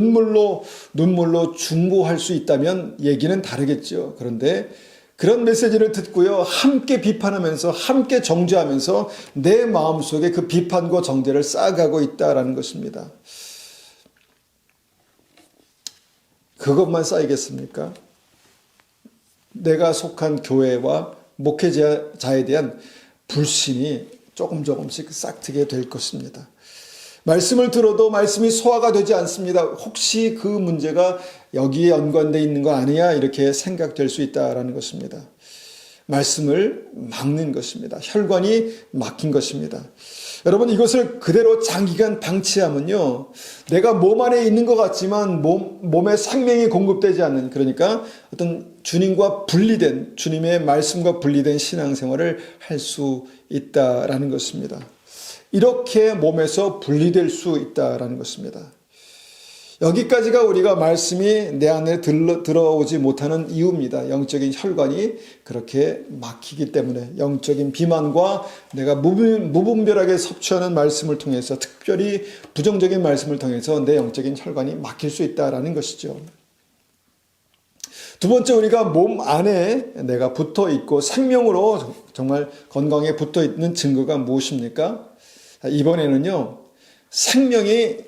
눈물로 중보할 수 있다면 얘기는 다르겠죠. 그런데 그런 메시지를 듣고요, 함께 비판하면서 함께 정죄하면서 내 마음속에 그 비판과 정죄를 쌓아가고 있다라는 것입니다. 그것만 쌓이겠습니까? 내가 속한 교회와 목회자에 대한 불신이 조금씩 싹트게 될 것입니다. 말씀을 들어도 말씀이 소화가 되지 않습니다. 혹시 그 문제가 여기에 연관되어 있는 거 아니야? 이렇게 생각될 수 있다는 것입니다. 말씀을 막는 것입니다. 혈관이 막힌 것입니다. 여러분, 이것을 그대로 장기간 방치하면요, 내가 몸 안에 있는 것 같지만 몸에 생명이 공급되지 않는, 그러니까 어떤 주님의 말씀과 분리된 신앙생활을 할 수 있다라는 것입니다. 이렇게 몸에서 분리될 수 있다라는 것입니다. 여기까지가 우리가 말씀이 내 안에 들어오지 못하는 이유입니다. 영적인 혈관이 그렇게 막히기 때문에, 영적인 비만과 내가 무분별하게 섭취하는 말씀을 통해서, 특별히 부정적인 말씀을 통해서 내 영적인 혈관이 막힐 수 있다는 것이죠. 두 번째, 우리가 몸 안에 내가 붙어 있고 생명으로 정말 건강에 붙어 있는 증거가 무엇입니까? 이번에는요, 생명이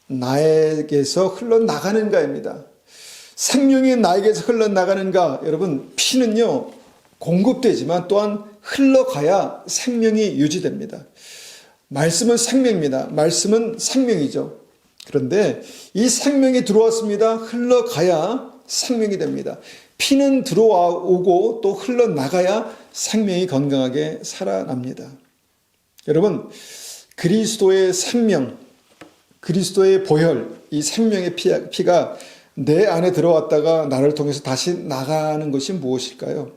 나에게서 흘러나가는가입니다. 생명이 나에게서 흘러나가는가. 여러분, 피는요, 공급되지만 또한 흘러가야 생명이 유지됩니다. 말씀은 생명입니다. 말씀은 생명이죠. 그런데 이 생명이 들어왔습니다. 흘러가야 생명이 됩니다. 피는 들어오고 또 흘러나가야 생명이 건강하게 살아납니다. 여러분, 그리스도의 생명, 그리스도의 보혈, 이 생명의 피가 내 안에 들어왔다가 나를 통해서 다시 나가는 것이 무엇일까요?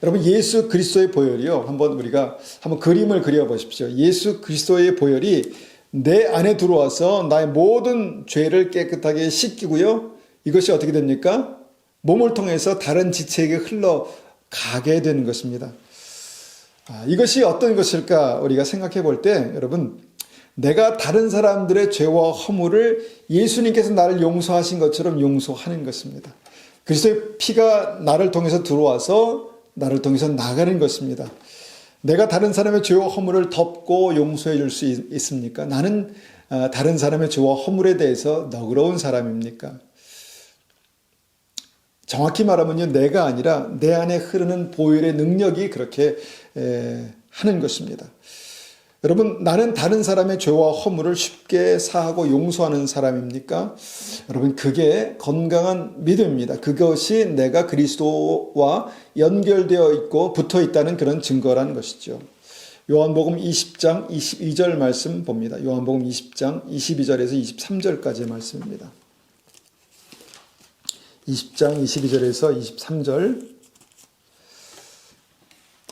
여러분, 예수 그리스도의 보혈이요. 우리가 한번 그림을 그려보십시오. 예수 그리스도의 보혈이 내 안에 들어와서 나의 모든 죄를 깨끗하게 씻기고요. 이것이 어떻게 됩니까? 몸을 통해서 다른 지체에게 흘러가게 되는 것입니다. 이것이 어떤 것일까 우리가 생각해 볼 때, 여러분, 내가 다른 사람들의 죄와 허물을 예수님께서 나를 용서하신 것처럼 용서하는 것입니다. 그리스도의 피가 나를 통해서 들어와서 나를 통해서 나가는 것입니다. 내가 다른 사람의 죄와 허물을 덮고 용서해 줄 수 있습니까? 나는 다른 사람의 죄와 허물에 대해서 너그러운 사람입니까? 정확히 말하면요, 내가 아니라 내 안에 흐르는 보혈의 능력이 그렇게 하는 것입니다. 여러분, 나는 다른 사람의 죄와 허물을 쉽게 사하고 용서하는 사람입니까? 여러분, 그게 건강한 믿음입니다. 그것이 내가 그리스도와 연결되어 있고 붙어 있다는 그런 증거라는 것이죠. 요한복음 20장 22절 말씀 봅니다. 요한복음 20장 22절에서 23절까지의 말씀입니다. 20장 22절에서 23절.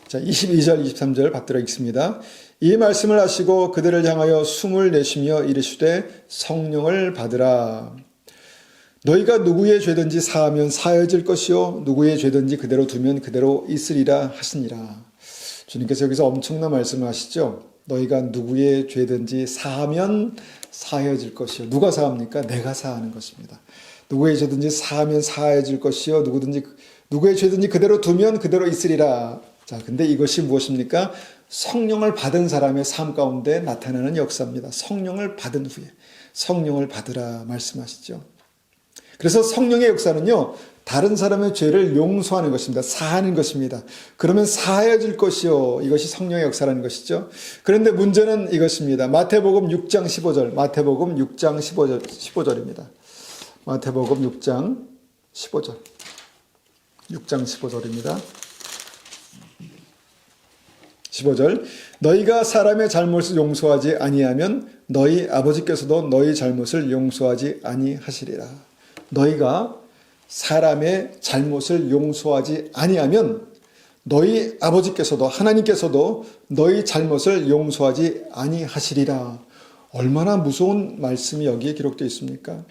자, 22절, 23절 받들어 읽습니다. 이 말씀을 하시고 그들을 향하여 숨을 내쉬며 이르시되 성령을 받으라. 너희가 누구의 죄든지 사하면 사해질 것이요 누구의 죄든지 그대로 두면 그대로 있으리라 하시니라. 주님께서 여기서 엄청난 말씀을 하시죠. 너희가 누구의 죄든지 사하면 사해질 것이요. 누가 사합니까? 내가 사하는 것입니다. 누구의 죄든지 사하면 사해질 것이요 누구의 죄든지 그대로 두면 그대로 있으리라. 자, 근데 이것이 무엇입니까? 성령을 받은 사람의 삶 가운데 나타나는 역사입니다. 성령을 받은 후에 성령을 받으라 말씀하시죠. 그래서 성령의 역사는요, 다른 사람의 죄를 용서하는 것입니다. 사하는 것입니다. 그러면 사하여질 것이요. 이것이 성령의 역사라는 것이죠. 그런데 문제는 이것입니다. 마태복음 6장 15절, 마태복음 6장 15절입니다. 마태복음 6장 15절, 6장 15절입니다. 15절, 너희가 사람의 잘못을 용서하지 아니하면 너희 아버지께서도 너희 잘못을 용서하지 아니하시리라. 너희가 사람의 잘못을 용서하지 아니하면 너희 아버지께서도 하나님께서도 너희 잘못을 용서하지 아니하시리라. 얼마나 무서운 말씀이 여기에 기록되어 있습니까?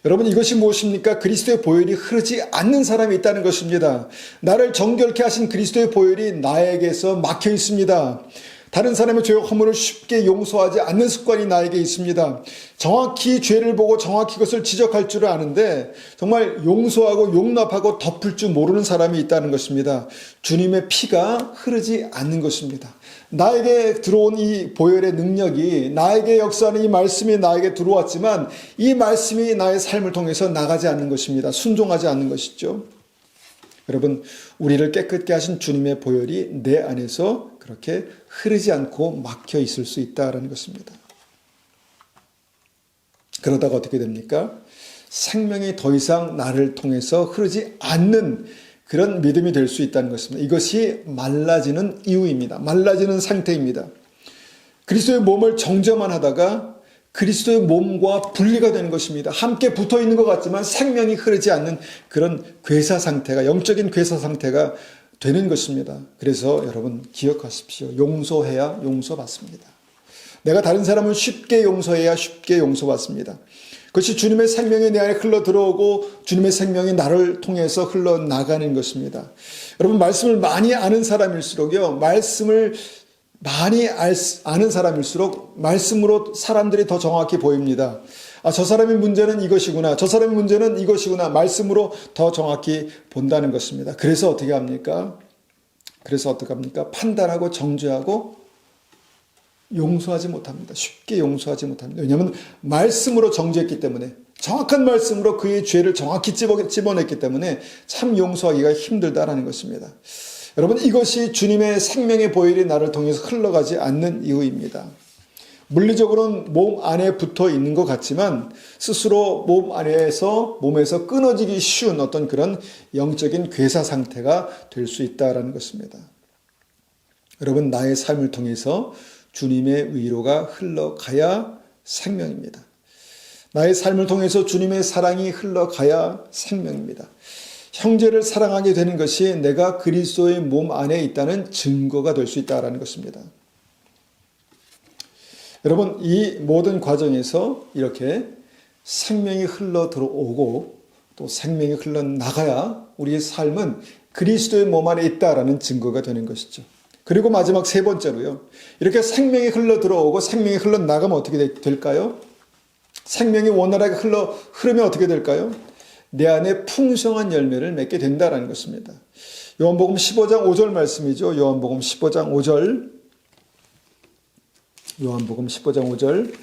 여러분, 이것이 무엇입니까? 그리스도의 보혈이 흐르지 않는 사람이 있다는 것입니다. 나를 정결케 하신 그리스도의 보혈이 나에게서 막혀 있습니다. 다른 사람의 죄와 허물을 쉽게 용서하지 않는 습관이 나에게 있습니다. 정확히 죄를 보고 정확히 그것을 지적할 줄 아는데 정말 용서하고 용납하고 덮을 줄 모르는 사람이 있다는 것입니다. 주님의 피가 흐르지 않는 것입니다. 나에게 들어온 이 보혈의 능력이, 나에게 역사하는 이 말씀이 나에게 들어왔지만 이 말씀이 나의 삶을 통해서 나가지 않는 것입니다. 순종하지 않는 것이죠. 여러분, 우리를 깨끗게 하신 주님의 보혈이 내 안에서 그렇게 흐르지 않고 막혀 있을 수 있다는 것입니다. 그러다가 어떻게 됩니까? 생명이 더 이상 나를 통해서 흐르지 않는 그런 믿음이 될 수 있다는 것입니다. 이것이 말라지는 이유입니다. 말라지는 상태입니다. 그리스도의 몸을 정죄만 하다가 그리스도의 몸과 분리가 되는 것입니다. 함께 붙어 있는 것 같지만 생명이 흐르지 않는 그런 괴사 상태가, 영적인 괴사 상태가 되는 것입니다. 그래서 여러분 기억하십시오. 용서해야 용서받습니다. 내가 다른 사람을 쉽게 용서해야 쉽게 용서받습니다. 그것이 주님의 생명이 내 안에 흘러 들어오고 주님의 생명이 나를 통해서 흘러나가는 것입니다. 여러분, 말씀을 많이 아는 사람일수록요, 말씀을 많이 아는 사람일수록 말씀으로 사람들이 더 정확히 보입니다. 아, 저 사람의 문제는 이것이구나. 저 사람의 문제는 이것이구나. 말씀으로 더 정확히 본다는 것입니다. 그래서 어떻게 합니까? 판단하고 정죄하고 용서하지 못합니다. 쉽게 용서하지 못합니다. 왜냐하면 말씀으로 정죄했기 때문에, 정확한 말씀으로 그의 죄를 정확히 집어냈기 때문에 참 용서하기가 힘들다라는 것입니다. 여러분, 이것이 주님의 생명의 보혈이 나를 통해서 흘러가지 않는 이유입니다. 물리적으로는 몸 안에 붙어 있는 것 같지만 스스로 몸에서 끊어지기 쉬운 어떤 그런 영적인 괴사 상태가 될 수 있다라는 것입니다. 여러분, 나의 삶을 통해서 주님의 위로가 흘러가야 생명입니다. 나의 삶을 통해서 주님의 사랑이 흘러가야 생명입니다. 형제를 사랑하게 되는 것이 내가 그리스도의 몸 안에 있다는 증거가 될 수 있다는 것입니다. 여러분, 이 모든 과정에서 이렇게 생명이 흘러 들어오고 또 생명이 흘러나가야 우리의 삶은 그리스도의 몸 안에 있다라는 증거가 되는 것이죠. 그리고 마지막 세 번째로요. 이렇게 생명이 흘러 들어오고 생명이 흘러나가면 어떻게 될까요? 생명이 원활하게 흐르면 어떻게 될까요? 내 안에 풍성한 열매를 맺게 된다라는 것입니다. 요한복음 15장 5절 말씀이죠. 요한복음 15장 5절. 요한복음 15장 5절.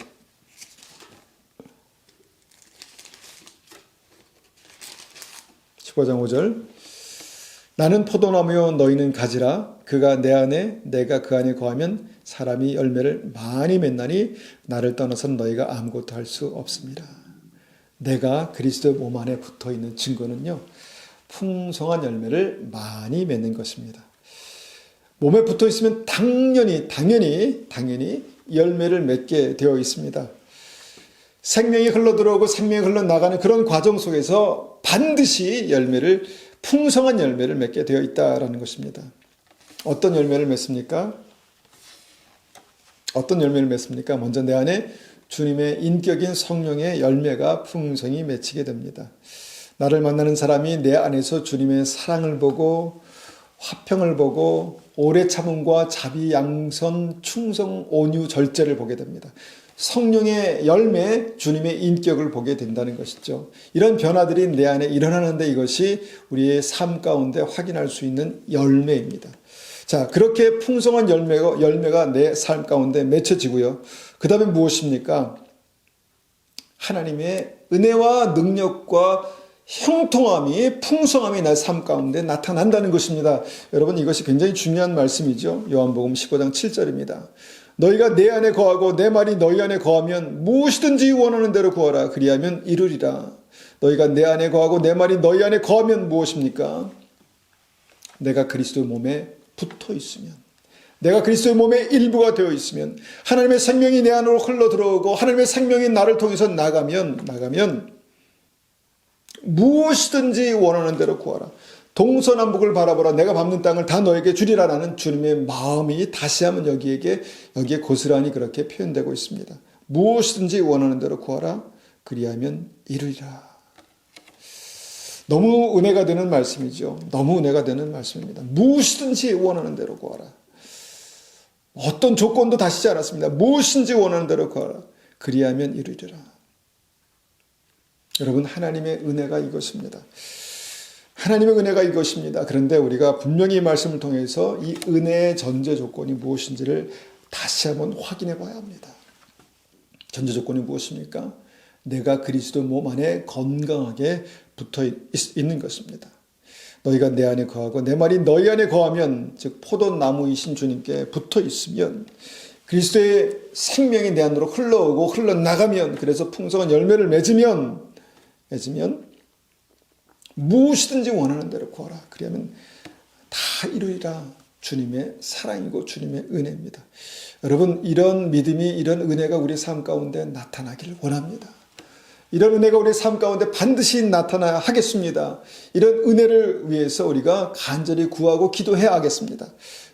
나는 포도나무요 너희는 가지라. 그가 내 안에 내가 그 안에 거하면 사람이 열매를 많이 맺나니 나를 떠나서는 너희가 아무것도 할 수 없습니다. 내가 그리스도의 몸 안에 붙어있는 증거는요, 풍성한 열매를 많이 맺는 것입니다. 몸에 붙어있으면 당연히 열매를 맺게 되어 있습니다. 생명이 흘러들어오고 생명이 흘러나가는 그런 과정 속에서 반드시 풍성한 열매를 맺게 되어 있다는 것입니다. 어떤 열매를 맺습니까? 먼저 내 안에 주님의 인격인 성령의 열매가 풍성히 맺히게 됩니다. 나를 만나는 사람이 내 안에서 주님의 사랑을 보고 화평을 보고 오래 참음과 자비, 양선, 충성, 온유, 절제를 보게 됩니다. 성령의 열매, 주님의 인격을 보게 된다는 것이죠. 이런 변화들이 내 안에 일어나는데 이것이 우리의 삶 가운데 확인할 수 있는 열매입니다. 자, 그렇게 풍성한 열매가 내 삶 가운데 맺혀지고요. 그 다음에 무엇입니까? 하나님의 은혜와 능력과 형통함이, 풍성함이 내 삶 가운데 나타난다는 것입니다. 여러분, 이것이 굉장히 중요한 말씀이죠. 요한복음 15장 7절입니다. 너희가 내 안에 거하고 내 말이 너희 안에 거하면 무엇이든지 원하는 대로 구하라. 그리하면 이루리라. 너희가 내 안에 거하고 내 말이 너희 안에 거하면 무엇입니까? 내가 그리스도의 몸에 붙어 있으면, 내가 그리스도의 몸의 일부가 되어 있으면, 하나님의 생명이 내 안으로 흘러 들어오고 하나님의 생명이 나를 통해서 나가면 무엇이든지 원하는 대로 구하라. 동서남북을 바라보라. 내가 밟는 땅을 다 너에게 주리라라는 주님의 마음이 다시 한번 여기에 고스란히 그렇게 표현되고 있습니다. 무엇이든지 원하는 대로 구하라. 그리하면 이루리라. 너무 은혜가 되는 말씀이죠. 너무 은혜가 되는 말씀입니다. 무엇이든지 원하는 대로 구하라. 어떤 조건도 다시지 않았습니다. 무엇인지 원하는 대로 구하라. 그리하면 이루리라. 여러분, 하나님의 은혜가 이것입니다. 하나님의 은혜가 이것입니다. 그런데 우리가 분명히 이 말씀을 통해서 이 은혜의 전제 조건이 무엇인지를 다시 한번 확인해 봐야 합니다. 전제 조건이 무엇입니까? 내가 그리스도 몸 안에 건강하게 붙어 있는 것입니다. 너희가 내 안에 거하고 내 말이 너희 안에 거하면, 즉 포도나무이신 주님께 붙어 있으면, 그리스도의 생명이 내 안으로 흘러오고 흘러나가면, 그래서 풍성한 열매를 맺으면 무엇이든지 원하는 대로 구하라. 그러면 다 이루리라. 주님의 사랑이고 주님의 은혜입니다. 여러분, 이런 믿음이, 이런 은혜가 우리 삶 가운데 나타나기를 원합니다. 이런 은혜가 우리 삶 가운데 반드시 나타나야 하겠습니다. 이런 은혜를 위해서 우리가 간절히 구하고 기도해야 하겠습니다.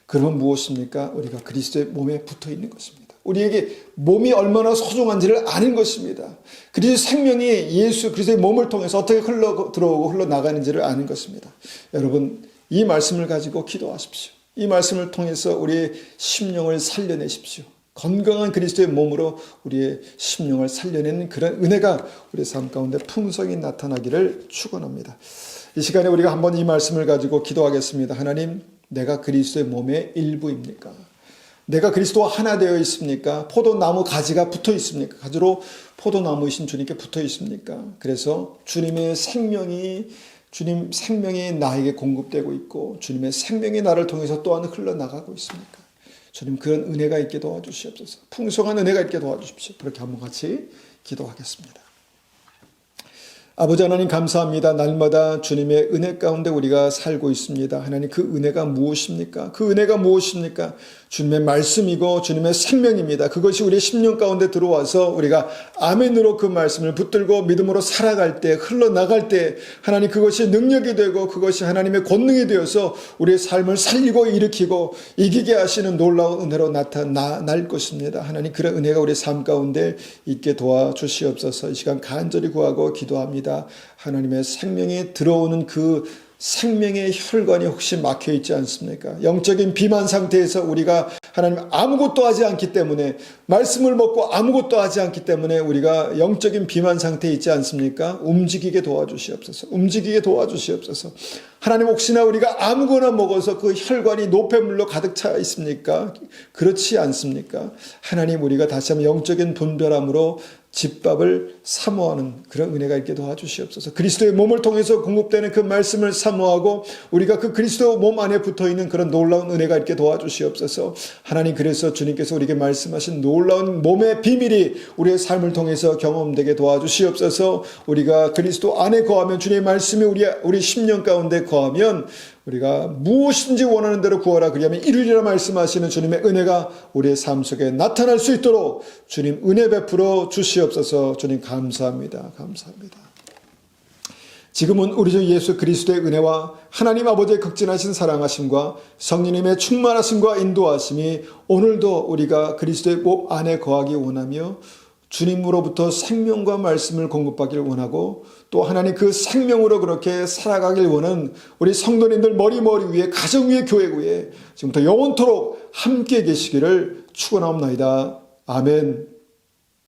그러면 무엇입니까? 우리가 그리스도의 몸에 붙어 있는 것입니다. 우리에게 몸이 얼마나 소중한지를 아는 것입니다. 그리스도의 생명이 예수 그리스도의 몸을 통해서 어떻게 흘러 들어오고 흘러나가는지를 아는 것입니다. 여러분, 이 말씀을 가지고 기도하십시오. 이 말씀을 통해서 우리의 심령을 살려내십시오. 건강한 그리스도의 몸으로 우리의 심령을 살려내는 그런 은혜가 우리 삶 가운데 풍성히 나타나기를 축원합니다. 이 시간에 우리가 한번 이 말씀을 가지고 기도하겠습니다. 하나님, 내가 그리스도의 몸의 일부입니까? 내가 그리스도와 하나 되어 있습니까? 포도나무 가지가 붙어 있습니까? 가지로 포도나무이신 주님께 붙어 있습니까? 그래서 주님의 생명이 나에게 공급되고 있고 주님의 생명이 나를 통해서 또한 흘러나가고 있습니까? 주님 그런 은혜가 있게 도와주시옵소서. 풍성한 은혜가 있게 도와주십시오. 그렇게 한번 같이 기도하겠습니다. 아버지 하나님 감사합니다. 날마다 주님의 은혜 가운데 우리가 살고 있습니다. 하나님 그 은혜가 무엇입니까? 그 은혜가 무엇입니까? 주님의 말씀이고 주님의 생명입니다. 그것이 우리의 심령 가운데 들어와서 우리가 아멘으로 그 말씀을 붙들고 믿음으로 살아갈 때 흘러나갈 때 하나님 그것이 능력이 되고 그것이 하나님의 권능이 되어서 우리의 삶을 살리고 일으키고 이기게 하시는 놀라운 은혜로 나타날 것입니다. 하나님 그런 은혜가 우리의 삶 가운데 있게 도와주시옵소서. 이 시간 간절히 구하고 기도합니다. 하나님의 생명이 들어오는 그 생명의 혈관이 혹시 막혀 있지 않습니까? 영적인 비만 상태에서 우리가 하나님 아무것도 하지 않기 때문에 말씀을 먹고 아무것도 하지 않기 때문에 우리가 영적인 비만 상태에 있지 않습니까? 움직이게 도와주시옵소서. 움직이게 도와주시옵소서. 하나님 혹시나 우리가 아무거나 먹어서 그 혈관이 노폐물로 가득 차 있습니까? 그렇지 않습니까? 하나님 우리가 다시 한번 영적인 분별함으로 집밥을 사모하는 그런 은혜가 있게 도와주시옵소서. 그리스도의 몸을 통해서 공급되는 그 말씀을 사모하고 우리가 그 그리스도 몸 안에 붙어있는 그런 놀라운 은혜가 있게 도와주시옵소서. 하나님 그래서 주님께서 우리에게 말씀하신 놀라운 몸의 비밀이 우리의 삶을 통해서 경험되게 도와주시옵소서. 우리가 그리스도 안에 거하면 주님의 말씀이 우리 심령 가운데 거하면 우리가 무엇인지 원하는 대로 구하라 그리하면 이루리라 말씀하시는 주님의 은혜가 우리의 삶 속에 나타날 수 있도록 주님 은혜 베풀어 주시옵소서. 주님 감사합니다. 감사합니다. 지금은 우리 주 예수 그리스도의 은혜와 하나님 아버지의 극진하신 사랑하심과 성령님의 충만하심과 인도하심이 오늘도 우리가 그리스도의 몸 안에 거하기 원하며 주님으로부터 생명과 말씀을 공급받기를 원하고 또 하나님 그 생명으로 그렇게 살아가길 원하는 우리 성도님들 머리 위에 가정 위에 교회 위에 지금부터 영원토록 함께 계시기를 축원하옵나이다. 아멘.